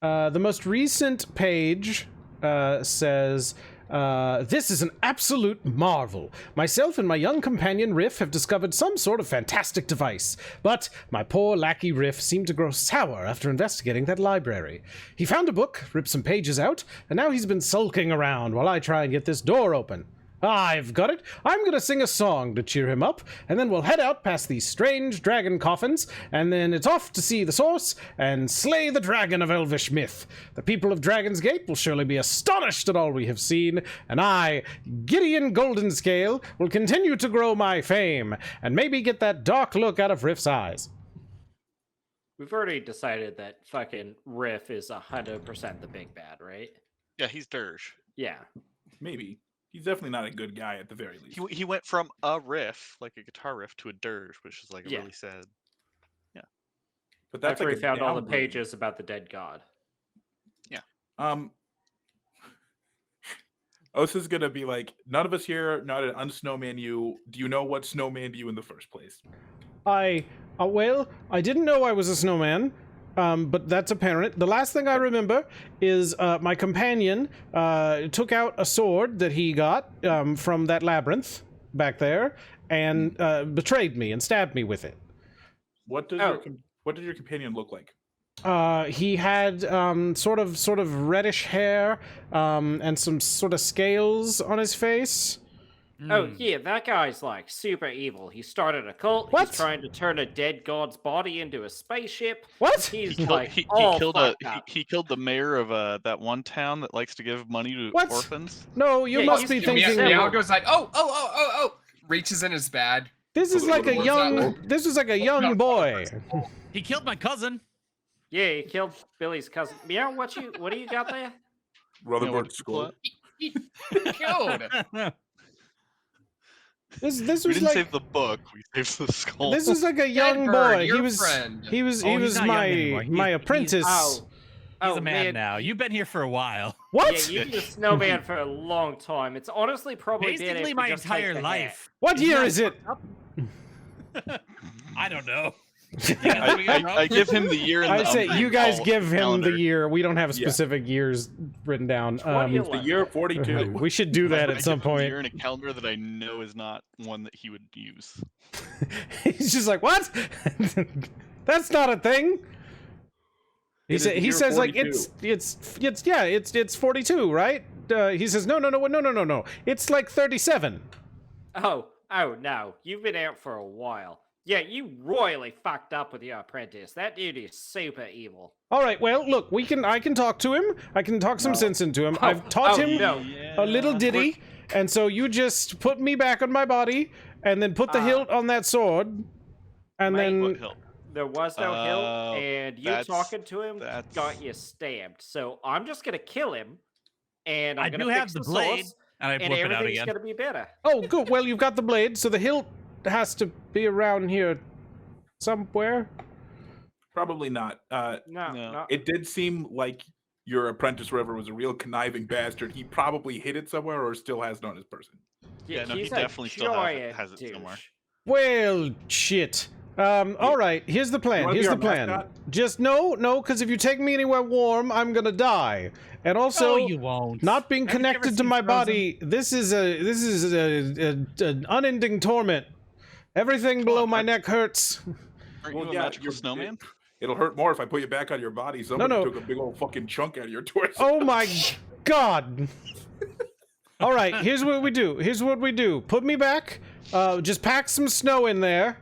the most recent page says, this is an absolute marvel. Myself and my young companion Riff have discovered some sort of fantastic device, but my poor lackey Riff seemed to grow sour after investigating that library. He found a book, ripped some pages out, and now he's been sulking around while I try and get this door open. I've got it. I'm gonna sing a song to cheer him up, and then we'll head out past these strange dragon coffins, and then it's off to see the source and slay the dragon of elvish myth. The people of Dragon's Gate will surely be astonished at all we have seen, and I, Gideon Goldenscale, will continue to grow my fame, and maybe get that dark look out of Riff's eyes. We've already decided that fucking Riff is 100% the big bad, right? Yeah, he's Dirge. Yeah. Maybe. He's definitely not a good guy at the very least. He went from a riff, like a guitar riff, to a dirge, which is like a Yeah. really sad. But that's After like we a found all the downgrade. pages about the dead god. Os is gonna be like, none of us here, not an unsnowman you. Do you know what snowman you in the first place? Well, I didn't know I was a snowman, but that's apparent. The last thing I remember is my companion took out a sword that he got from that labyrinth back there and betrayed me and stabbed me with it. What does Oh. what did your companion look like? He had sort of reddish hair and some sort of scales on his face. Oh, yeah, that guy's like super evil. He started a cult. What? He's trying to turn a dead god's body into a spaceship. What? He's He killed, like he all killed fucked up. he killed the mayor of that one town that likes to give money to What? orphans. No, you Yeah, must he's be doing thinking. several- Meow goes like, oh, reaches in his bag. This is like a What's young. that? This was like a young boy. He killed my cousin. Yeah, he killed Billy's cousin. Meow, what do you got there? Rutherford what- School. He killed. This We was didn't like save the book. We saved the skull. this was like a young Bird, boy. your He was friend. he was Oh, he he's was not young anymore. my He's- apprentice. Oh, He's oh a man man. now. You've been here for a while. What? Yeah, you've been a snowman for a long time. It's honestly probably been Basically, if we my just take entire the hat. life. What Isn't year that is it? fucked up? I don't know. I give him the year. And I the say you guys give him calendar. the year. We don't have Yeah. specific years written down. 2011. The year 42. We should do that I at give some him the point. year in a calendar that I know is not one that he would use. He's just like, what? That's not a thing. He says like it's 42, right? He says no. It's like 37. Oh no, you've been out for a while. Yeah, you royally fucked up with your apprentice. That dude is super evil. All right, well, look, I can talk to him. I can talk some sense into him. I've taught him a little ditty, and so you just put me back on my body, and then put the hilt on that sword, and then What hilt? There was no hilt, and you talking to him got you stabbed. So I'm just gonna kill him, and I'm gonna fix the blade, and I and flip it out everything's again. gonna be better. oh, good. Well, you've got the blade, so the hilt has to be around here somewhere. Probably not. No. It did seem like your apprentice River was a real conniving bastard. He probably hid it somewhere or still has it on his person. Yeah, no, he he's a definitely still giant has it douche. somewhere. Well, shit. All right, here's the plan. Here's the plan. mascot? Just no, because if you take me anywhere warm, I'm gonna die. And also, No, you won't. not being Have you ever connected to seen my Frozen? body, this is an unending torment. Everything below my neck hurts. Aren't Well, you a yeah, magical you're- snowman? It'll hurt more if I put you back on your body. Somebody no. took a big old fucking chunk out of your torso. Oh my god. All right, here's what we do. Put me back. Just pack some snow in there,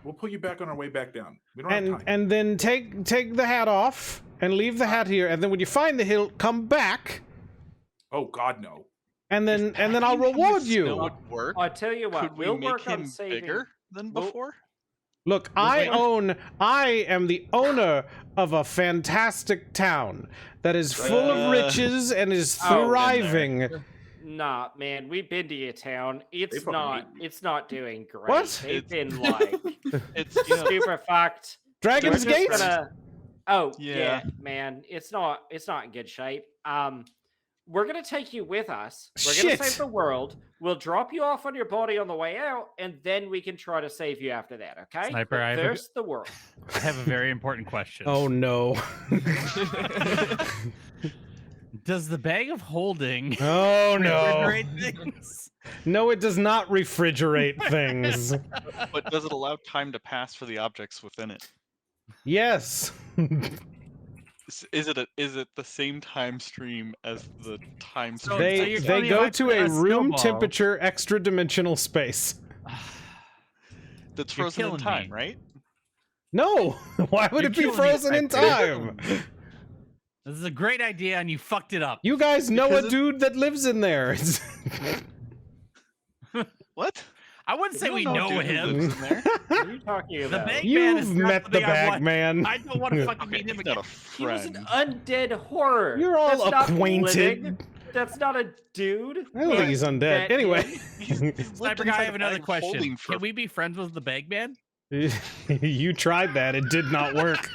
We'll put you back on our way back down. We don't have time. and then take the hat off and leave the hat here. And then when you find the hilt, come back, Oh God, no. and then I'll Packing him reward with snow you. would work. I tell you what, Could we we'll make work on him saving. bigger than We'll- before? Look, I am the owner of a fantastic town that is full of riches and is Oh, thriving. Nah, man, we've been to your town. It's fucking not. hate you. It's not doing great. What? They've been like It's super fucked. Dragon's We're just Gate? gonna- Oh Yeah. yeah, man, it's not in good shape. We're gonna take you with us. We're gonna Shit. save the world. We'll drop you off on your body on the way out, and then we can try to save you after that. Okay? Sniper, But I have a- first the world. I have a very important question. Oh no. Does the bag of holding Oh no. refrigerate things? No, it does not refrigerate things. But does it allow time to pass for the objects within it? Yes. Is it the same time stream as the time So stream? you're They telling me if go I to put a a room snowball- temperature extra dimensional space. That's You're frozen in killing time, me. right? No, why would You're it be killing me, frozen in Sniper. time? This is a great idea, and you fucked it up. You guys know Because a it- dude that lives in there. What? I wouldn't say You we don't know dude who him. lives in there. What are you talking The about? bag man is You've not met the something I bag want- man. I don't want to fucking Okay, meet him he's again. not a He was an friend. undead horror. You're all That's not acquainted. living. That's not a dude. I don't think he's undead. That Anyway, Sniper guy, I have another question. Holding for Can we be friends with the bag man? you tried that. It did not work.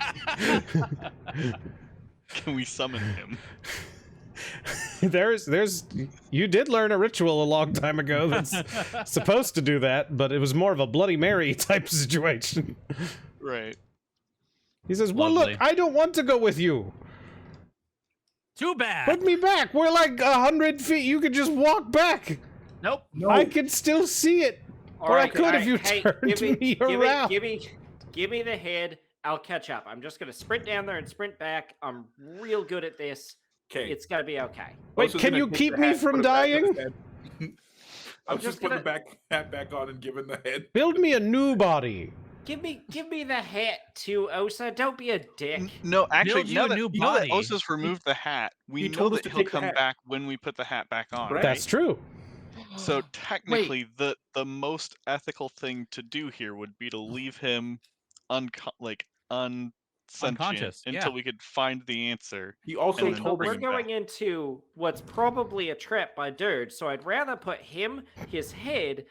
Can we summon him? There's you did learn a ritual a long time ago that's supposed to do that, but it was more of a Bloody Mary type situation. Right. He says, well, Lovely. look, I don't want to go with you. Too bad. Put me back. We're like 100 feet. You could just walk back. Nope. I could still see it. Or I could if you turned me around. Give me the head. I'll catch up. I'm just gonna sprint down there and sprint back. I'm real good at this. Okay. It's gonna be okay. Wait, can you keep me from dying? I was just putting gonna- the hat back on and giving the head. Build me a new body. Give me the hat too, Osa. Don't be a dick. No, actually, Build you now a that, new now that body. Osa's removed the hat, we he know told us that to he'll take the come hat. back when we put the hat back on. Right. That's true. So technically, the most ethical thing to do here would be to leave him unsentient Unconscious, until yeah. we could find the answer. He also And then told But us. bring we're him back. going into what's probably a trap by Dirge, so I'd rather put him, his head,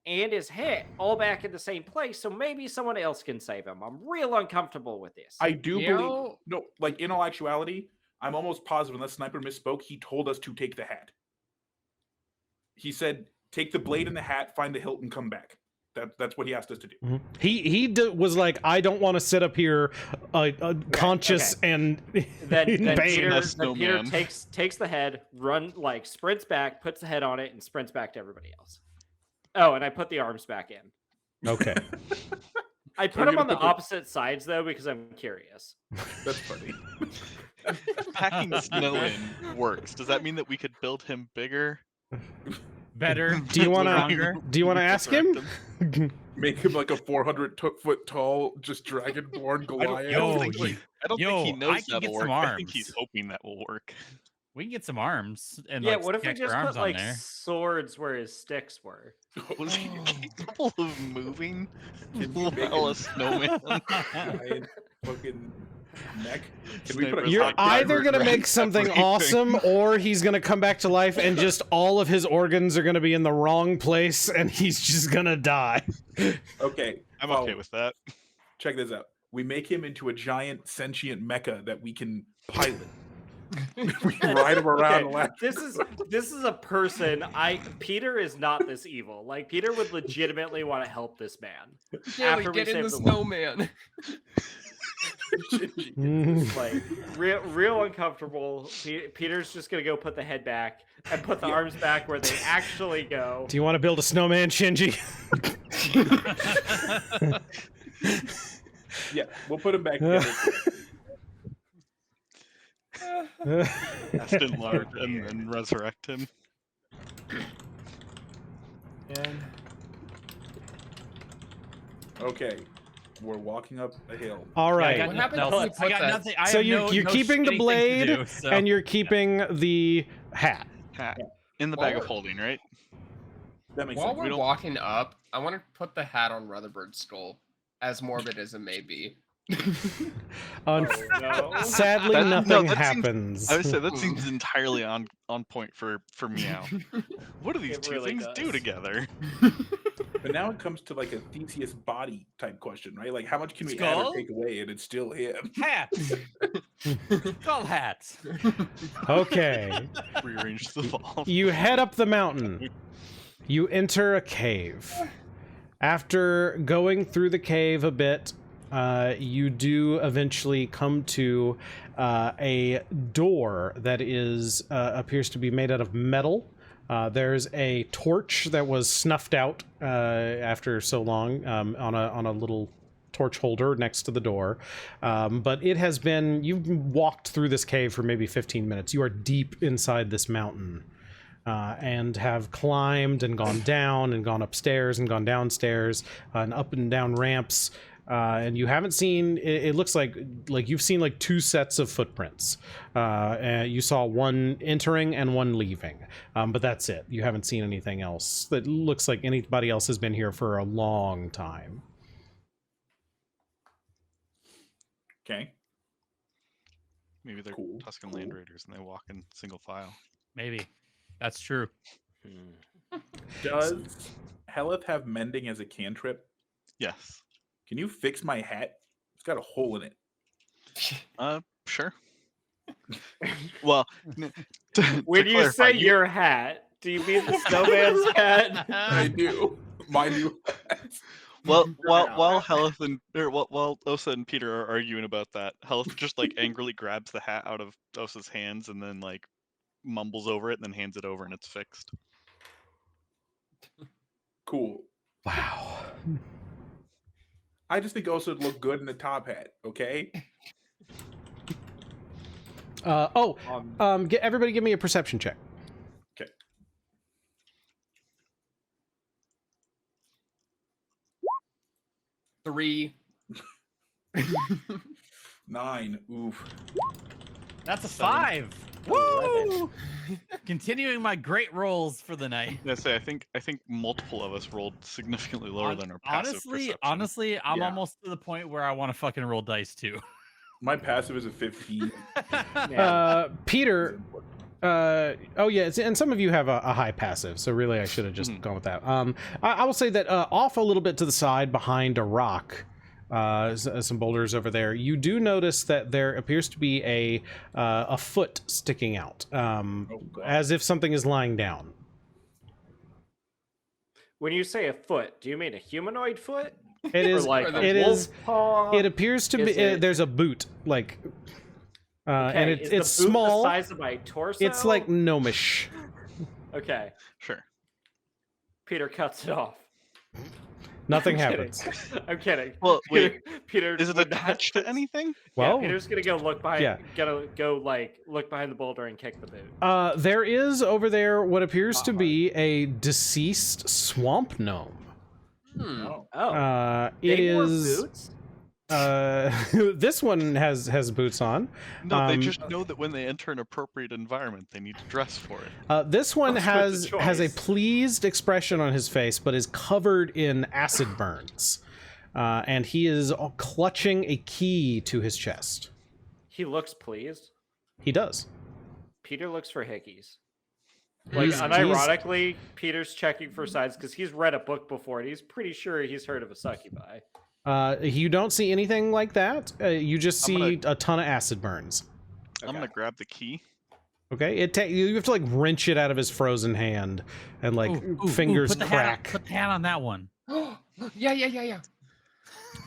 and his hat all back in the same place, so maybe someone else can save him. I'm real uncomfortable with this. I do believe. Meow. No, like in all actuality, I'm almost positive, unless Sniper misspoke, he told us to take the hat. He said, "Take the blade and the hat, find the hilt, and come back." That's what he asked us to do. He was like, I don't want to sit up here conscious and Then in pain. Peter, That's then no Peter man. takes the head, sprints back, puts the head on it, and sprints back to everybody else. Oh, and I put the arms back in. Okay. I put them on the opposite sides though because I'm curious. That's funny. Packing snow in works. Does that mean that we could build him bigger? Better. Do you want stronger. to? Do you want to ask him? Make him like a 400-foot tall, just dragonborn Goliath. I don't think he knows I can that'll get work. some I think arms. he's hoping that will work. We can get some arms and Yeah, like what if we extra just arms put on like there. swords where his sticks were? Was he capable of moving Can we make while him a snowman? giant fucking neck? Can we put a Sniper's You're like, either gonna grab make something everything. awesome, or he's gonna come back to life, and just all of his organs are gonna be in the wrong place, and he's just gonna die. Okay, I'm follow okay me. with that. Check this out. We make him into a giant sentient mecha that we can pilot. We can ride him around. Okay, this is a person. Peter is not this evil. Like Peter would legitimately want to help this man. Yeah, after we get in save the the world. snowman. Like real uncomfortable. Peter's just gonna go put the head back and put the arms back where they actually go. Do you want to build a snowman, Shinji? Yeah, we'll put him back together. Cast him large and then resurrect him. Okay, we're walking up a hill. All right. What happened no, if we I put got that- nothing. I So have you're no keeping the shitty thing to blade, do, so- and you're keeping the hat. Hat. In the While bag of we're- holding, right? That makes While sense. we're We don't- walking up, I want to put the hat on Rutherford's skull, as morbid as it may be. Un- No. Sadly, That- no, nothing that seems- happens. I would say that seems entirely on point for Meow. What do these It two really things do does. together? But now it comes to like a Theseus body type question, right? Like, how much can we add Skull? or take away, and it's still him? Hats. Skull hats. Okay. Rearrange the vault. You head up the mountain. You enter a cave. After going through the cave a bit, you do eventually come to a door that is appears to be made out of metal. There's a torch that was snuffed out after so long on a little torch holder next to the door. But it has been, you've walked through this cave for maybe 15 minutes. You are deep inside this mountain. And have climbed and gone down and gone upstairs and gone downstairs and up and down ramps. And you haven't seen, it looks like you've seen like two sets of footprints. And you saw one entering and one leaving. But that's it. You haven't seen anything else that looks like anybody else has been here for a long time. Okay. Maybe they're Cool, Tuscan cool. Land Raiders and they walk in single file. Maybe. That's true. Does Hellyth have mending as a cantrip? Yes. Can you fix my hat? It's got a hole in it. Sure. Well, When you say your hat, do you mean the snowman's hat? I do. My new hat. Well, while Hellyth and while Osa and Peter are arguing about that, Hellyth just like angrily grabs the hat out of Osa's hands and then like mumbles over it and then hands it over and it's fixed. Cool. Wow. I just think Osa would look good in a top hat, okay? Everybody give me a perception check. 3. 9. Oof. That's a 5. Woo! Continuing my great rolls for the night. Yeah, say I think multiple of us rolled significantly lower than our passive perception. Honestly, I'm Yeah. almost to the point where I want to fucking roll dice too. My passive is a 15. Peter, and some of you have a high passive, so really I should have just gone with that. I will say that off a little bit to the side behind a rock, some boulders over there, you do notice that there appears to be a foot sticking out, as if something is lying down. When you say a foot, do you mean a humanoid foot? It Or is. like a It wolf is. paw? It appears to be. Is it- There's a boot, like, and Okay, it's is the boot small. The size of my torso. It's like gnomish. Okay. Sure. Peter cuts it off. Nothing I'm kidding. happens. I'm kidding. Well, wait, Peter is it would not- attached to anything? Well, yeah, Peter's gonna go look behind. yeah. Gonna go like look behind the boulder and kick the boot. There is over there what appears to Uh-huh. be a deceased swamp gnome. Oh. Oh, It they wore is. boots? This one has boots on. No, they just know that when they enter an appropriate environment, they need to dress for it. This one Oh, so has it's a has a choice. pleased expression on his face, but is covered in acid burns, and he is clutching a key to his chest. He looks pleased. He does. Peter looks for hickeys. Like He's- unironically, Peter's checking for signs because he's read a book before and he's pretty sure he's heard of a succubi. You don't see anything like that. You just I'm see a ton of acid burns. I'm gonna grab the key. Okay, you have to like wrench it out of his frozen hand, and like fingers put the crack. Put the hat on that one. Yeah.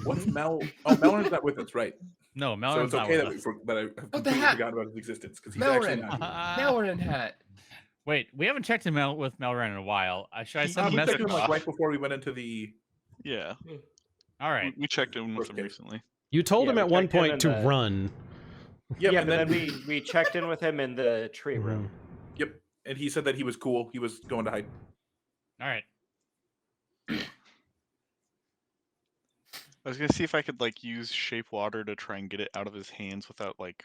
What's Mel? Oh, Melron's not with us, right? No, So Melron's it's not okay with that us. that I have the completely hat. forgot about his existence because he's actually Melron. not. Melron hat. Wait, we haven't checked him out with Melron in a while. Should I He- send a We checked message? him like right before we went into the. Yeah, All right. we checked in with First him case. recently. You told Yeah, him we at one checked in point to and, run. Yep, yeah, and but then then we checked in with him in the tree room. Yep, and he said that he was cool. He was going to hide. All right. I was gonna see if I could like use shape water to try and get it out of his hands without like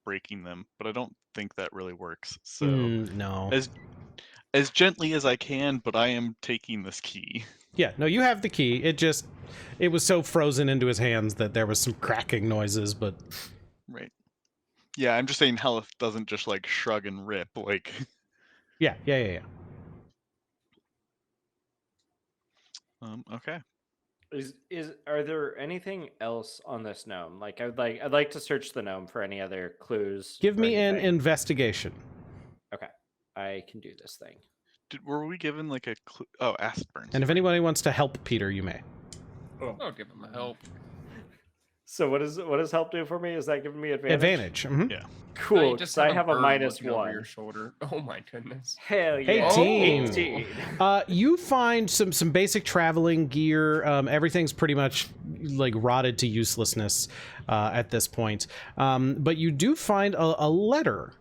breaking them, but I don't think that really works. So No. as gently as I can, but I am taking this key. Yeah, no, you have the key. It was so frozen into his hands that there was some cracking noises, but Right. Yeah, I'm just saying Hellyth doesn't just like shrug and rip like. yeah. Okay. Are there anything else on this gnome? Like I'd like to search the gnome for any other clues. Give or me an anything. investigation. Okay, I can do this thing. Were we given like a clue? Oh, acid burns. And if anybody wants to help Peter, you may. I'll give him a help. So what does help do for me? Is that giving me advantage? Advantage. Mhm. Yeah. No, Cool. you Because just I have a bird minus looking over your one. shoulder. Oh my goodness. Hell yeah. 18. 18. You find some basic traveling gear. Everything's pretty much like rotted to uselessness at this point. But you do find a letter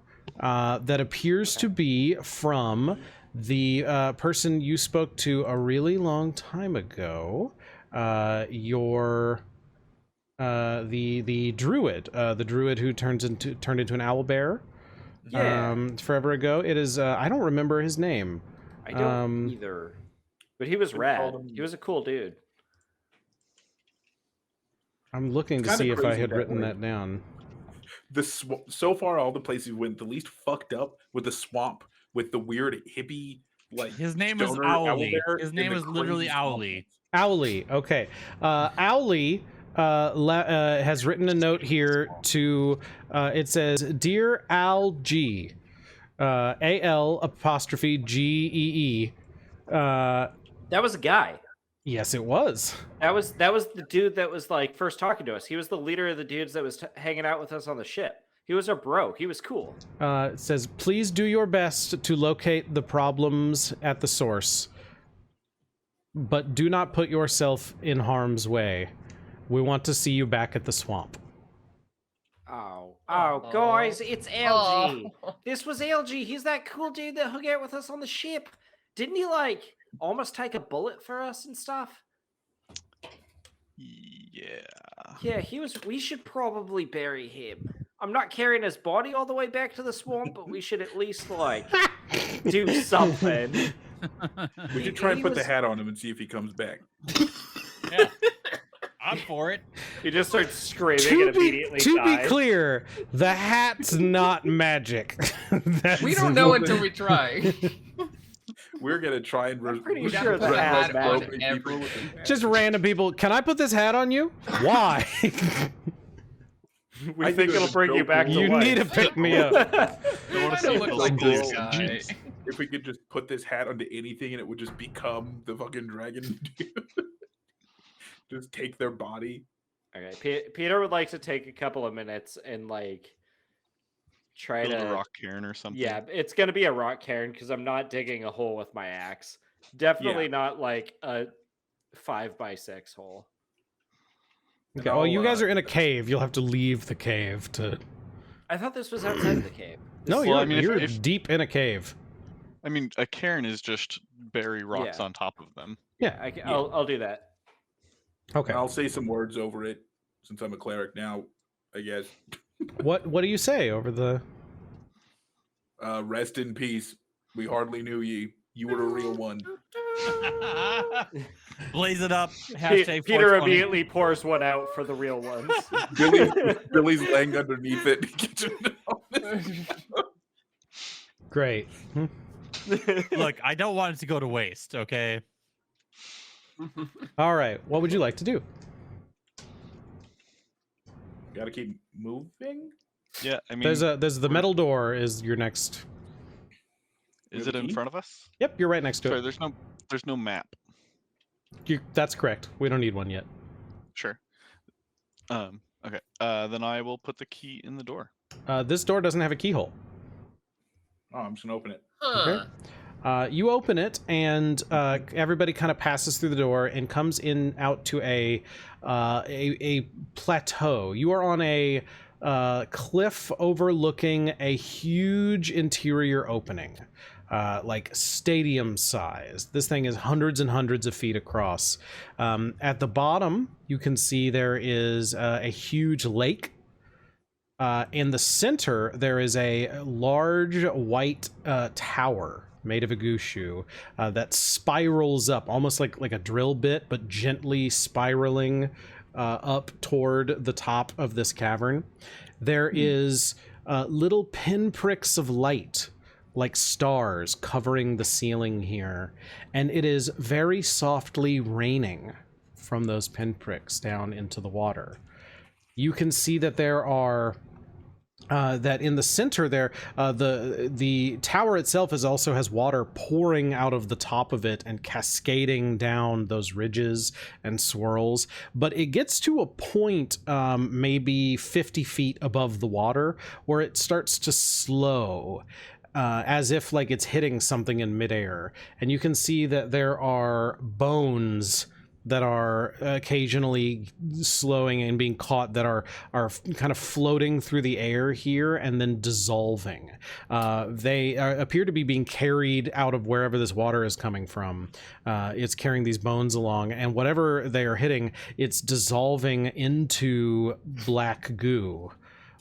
that appears to be from the person you spoke to a really long time ago. The druid, who turned into an owl bear. Yeah. Forever ago. It is. I don't remember his name. I don't either. But he was We rad. called him- He was a cool dude. I'm looking to It's see kinda if I crazy had that written way. that down. So far, all the places we went, the least fucked up with the swamp, with the weird hippie like. His name is stoner owl Owly. bear, His and name the is literally crazy swamp Owly. ones. Owly. Okay. Owly has written a note here to. It says, "Dear Al G, AL apostrophe GEE." That was a guy. Yes, it was. That was the dude that was like first talking to us. He was the leader of the dudes that was hanging out with us on the ship. He was our bro. He was cool. It says, "Please do your best to locate the problems at the source, but do not put yourself in harm's way. We want to see you back at the swamp." Oh, Aw. guys, it's LG. Oh. This was LG. He's that cool dude that hung out with us on the ship. Didn't he like almost take a bullet for us and stuff? Yeah. Yeah, he was. We should probably bury him. I'm not carrying his body all the way back to the swamp, but we should at least like do something. We should try and put the hat on him and see if he comes back. Yeah. I'm for it. He just starts screaming and immediately to be dies. clear, the hat's not magic. That's- We don't know until we try. We're gonna try and. I'm pretty We sure gotta the put a hat hat on magic. everything. Just random people. Can I put this hat on you? Why? We I think think it'll it bring was you so back to You life. need to pick me up. I want to see Kinda if look those like cool this guy. guy. If we could just put this hat onto anything and it would just become the fucking dragon. Just take their body. Okay, Peter would like to take a couple of minutes and like try Build to a rock cairn or something. Yeah, it's gonna be a rock cairn because I'm not digging a hole with my axe. Definitely not like a 5x6 hole. Okay, well, you guys are in a cave. You'll have to leave the cave to... I thought this was outside of the cave. No, Well, you're, I mean, you're if- deep in a cave. I mean, a cairn is just bury rocks Yeah. on top of them. Yeah. I'll do that. Okay. I'll say some words over it since I'm a cleric now, I guess. What do you say over the... Rest in peace. We hardly knew ye. You were a real one. Blaze it up. Hashtag Peter 420. immediately pours one out for the real ones. Billy's laying underneath it. Great. Look, I don't want it to go to waste, okay? All right. What would you like to do? Gotta keep moving. Yeah, I mean, There's the metal door is your next... is it in key? front of us? Yep, you're right next to Sorry, it. there's no map. That's correct. We don't need one yet. Sure. Okay. Then I will put the key in the door. This door doesn't have a keyhole. Oh, I'm just gonna open it. Huh. You open it, and everybody kind of passes through the door and comes in out to a plateau. You are on a cliff overlooking a huge interior opening, like stadium size. This thing is hundreds and hundreds of feet across. At the bottom, you can see there is a huge lake. In the center, there is a large white tower made of a gushu that spirals up, almost like a drill bit, but gently spiraling up toward the top of this cavern. There is little pinpricks of light, like stars, covering the ceiling here, and it is very softly raining from those pinpricks down into the water. You can see that there are that in the center there, the tower itself also has water pouring out of the top of it and cascading down those ridges and swirls. But it gets to a point, maybe 50 feet above the water, where it starts to slow. As if like it's hitting something in midair. And you can see that there are bones that are occasionally slowing and being caught that are kind of floating through the air here and then dissolving. They appear to be being carried out of wherever this water is coming from. It's carrying these bones along, and whatever they are hitting, it's dissolving into black goo,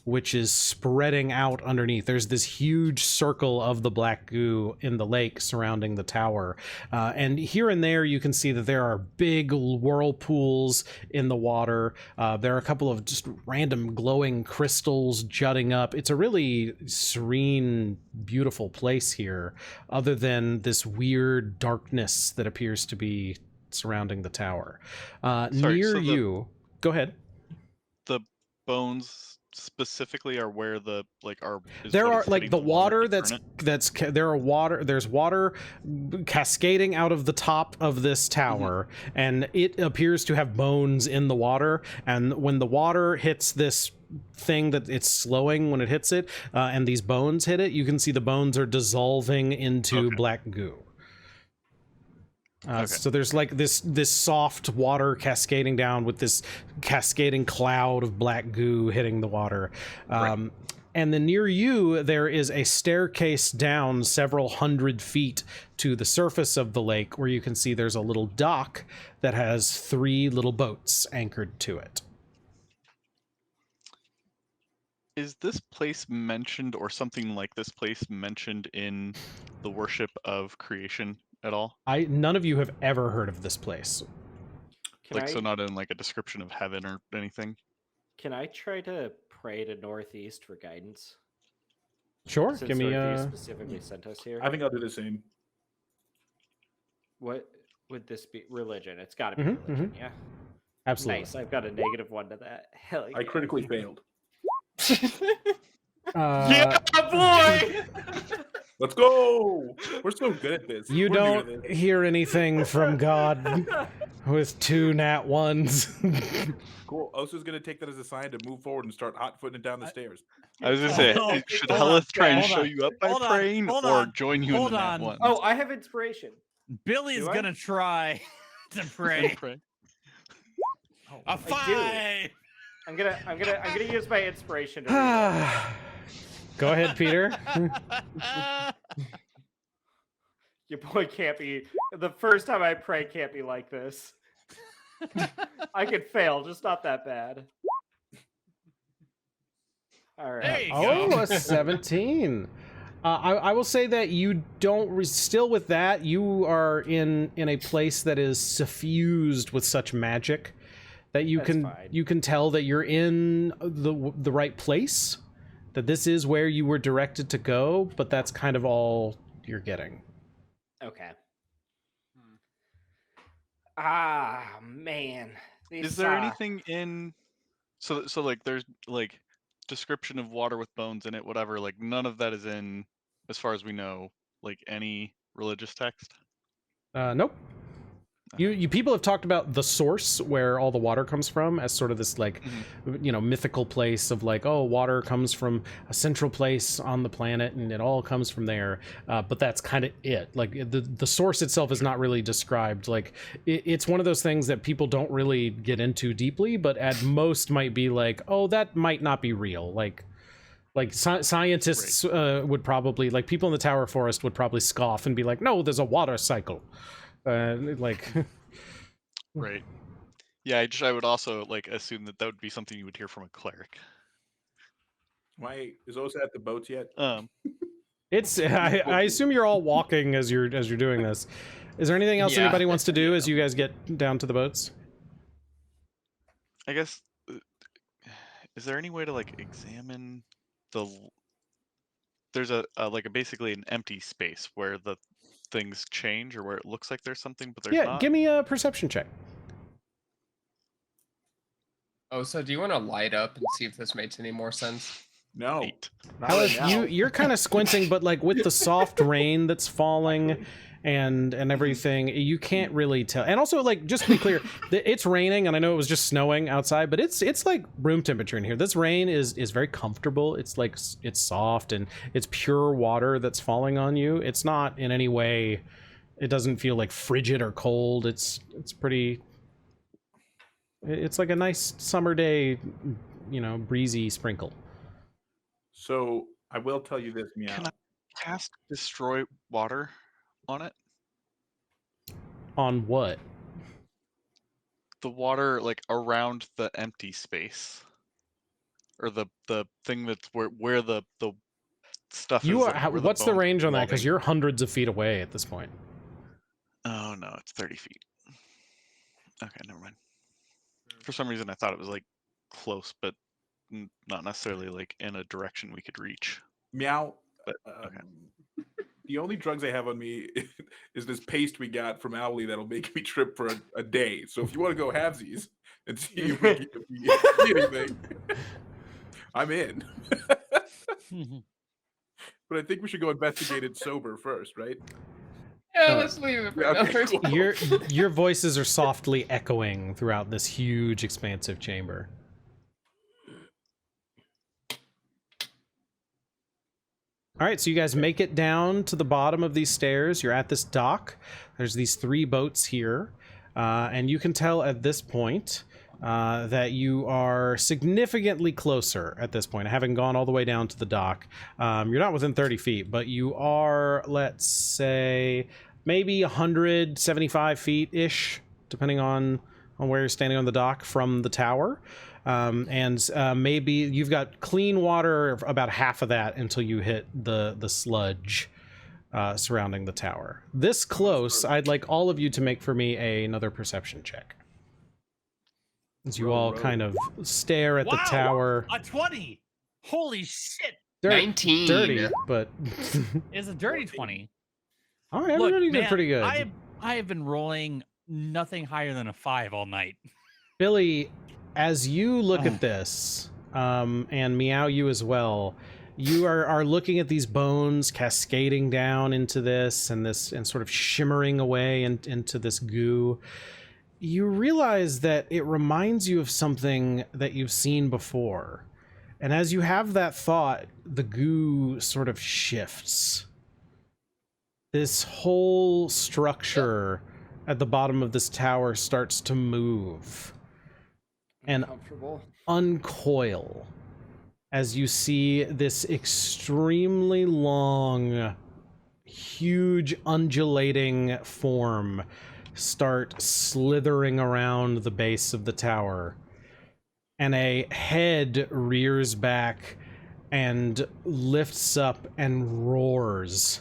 which is spreading out underneath. There's this huge circle of the black goo in the lake surrounding the tower. And here and there, you can see that there are big whirlpools in the water. There are a couple of just random glowing crystals jutting up. It's a really serene, beautiful place here, other than this weird darkness that appears to be surrounding the tower. Near you... Go ahead. The bones specifically are where the there are like the water there's water cascading out of the top of this tower, and it appears to have bones in the water, and when the water hits this thing that it's slowing when it hits it, and these bones hit it, you can see the bones are dissolving into black goo. So there's like this soft water cascading down with this cascading cloud of black goo hitting the water. And then near you, there is a staircase down several hundred feet to the surface of the lake, where you can see there's a little dock that has 3 little boats anchored to it. Is this place mentioned, or something like this place mentioned, in the worship of creation at all? None of you have ever heard of this place. So not in like a description of heaven or anything? Can I try to pray to Northeast for guidance? Sure. Since Give me Northeast specifically sent us here. I think I'll do the same. What would this be? Religion. It's got to be religion, yeah? Absolutely. Nice. I've got a -1 to that. Hell yeah. I critically failed. Yeah, boy! Let's go! We're so good at this. You We're don't good at this. hear anything from God with 2 nat 1s. Cool. Osa's gonna take that as a sign to move forward and start hot-footing it down the stairs. I was gonna say, Oh, should hold on, Hellyth try and hold show on, you up by hold on, praying, hold or on, join you in hold the nat on. one? Oh, I have inspiration. Billy's Do I? gonna try to pray. Pray. A I do. 5. I'm gonna use my inspiration to reroll. Go ahead, Peter. Your boy can't be. The first time I pray can't be like this. I could fail, just not that bad. All right. There you Oh, go. a 17. I will say that you don't still with that you are in a place that is suffused with such magic that That's fine. you can tell that you're in the right place, that this is where you were directed to go, but that's kind of all you're getting. Okay. Ah, man. These Is there suck. anything in so like there's like description of water with bones in it, whatever, like none of that is in, as far as we know, like any religious text? Nope. You people have talked about the source where all the water comes from as sort of this like mythical place of like, oh, water comes from a central place on the planet and it all comes from there, but that's kind of it. Like the source itself is not really described. Like it's one of those things that people don't really get into deeply, but at most might be like, oh, that might not be real. Like scientists would probably, like people in the Tower Forest would probably scoff and be like, no, there's a water cycle. Right. Yeah, I would also like assume that would be something you would hear from a cleric. Why is Osa at the boats yet? It's I assume you're all walking as you're doing this. Is there anything else Yeah. anybody wants to do as you guys get down to the boats? I guess is there any way to like examine there's a like basically an empty space where the things change or where it looks like there's something but there's not? Give me a perception check. Oh, so do you want to light up and see if this makes any more sense? No. 8. Not right Hellyth, now. you're kind of squinting, but like with the soft rain that's falling and everything, you can't really tell. And also, like, just to be clear, it's raining, and I know it was just snowing outside, but it's like room temperature in here. This rain is very comfortable. It's like it's soft and it's pure water that's falling on you. It's not in any way. It doesn't feel like frigid or cold. It's pretty. It's like a nice summer day, breezy sprinkle. So I will tell you this, Meow. Can I cast destroy water on it? On what? The water like around the empty space, or the thing that's where the stuff You is. are. What's the range on that? Because you're hundreds of feet away at this point. Oh no, it's 30 feet. Okay, never mind. For some reason, I thought it was like close, but not necessarily like in a direction we could reach. Meow. But okay. The only drugs I have on me is this paste we got from Owly that'll make me trip for a day. So if you want to go halvesies and see if we see anything, I'm in. But I think we should go investigate it sober first, right? Yeah, let's leave it for Okay, another cool. time. Your voices are softly echoing throughout this huge, expansive chamber. All right, so you guys make it down to the bottom of these stairs. You're at this dock. There's these 3 boats here, and you can tell at this point that you are significantly closer at this point, having gone all the way down to the dock. You're not within 30 feet, but you are, let's say, maybe 175 feet-ish, depending on where you're standing on the dock from the tower. And maybe you've got clean water about half of that until you hit the sludge surrounding the tower. This close, I'd like all of you to make for me another perception check. As you all kind of stare at the tower. A 20. Holy shit. 19. Dirty, but It's a dirty 20. all right, everybody did man, pretty good. I have been rolling nothing higher than a 5 all night. Billy, as you look at this, and Meow, you as well, you are looking at these bones cascading down into this and sort of shimmering away into this goo. You realize that it reminds you of something that you've seen before. And as you have that thought, the goo sort of shifts. This whole structure at the bottom of this tower starts to move and Comfortable. uncoil as you see this extremely long, huge undulating form start slithering around the base of the tower. And a head rears back and lifts up and roars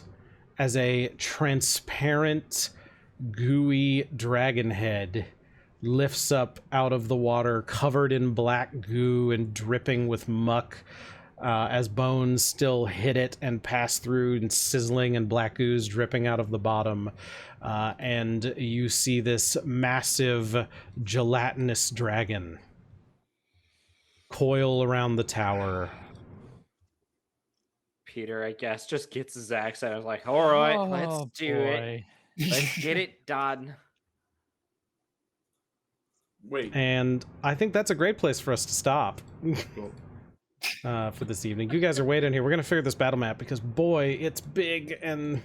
as a transparent, gooey dragon head lifts up out of the water, covered in black goo and dripping with muck, as bones still hit it and pass through, and sizzling and black ooze dripping out of the bottom. And you see this massive gelatinous dragon coil around the tower. Peter, I guess, just gets his axe and I was like, all right, let's do it. boy. Let's get it done. Wait. And I think that's a great place for us to stop for this evening. You guys are waiting here. We're going to figure this battle map because, boy, it's big and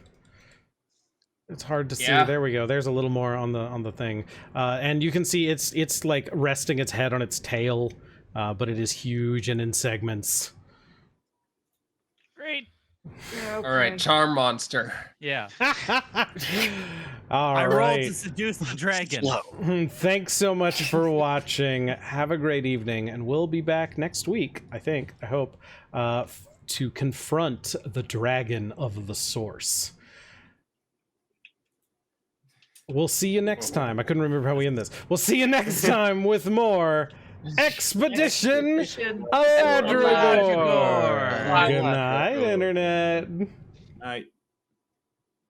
it's hard to see. Yeah. There we go. There's a little more on the thing. And you can see it's like resting its head on its tail, but it is huge and in segments. Great. All right, charm monster. Yeah. All I rolled right. to seduce the dragon. Thanks so much for watching. Have a great evening, and we'll be back next week, I hope, to confront the dragon of the source. We'll see you next time. I couldn't remember how we end this. We'll see you next time with more Expedition Aladragor. Aladragor. Good night, Internet. Night.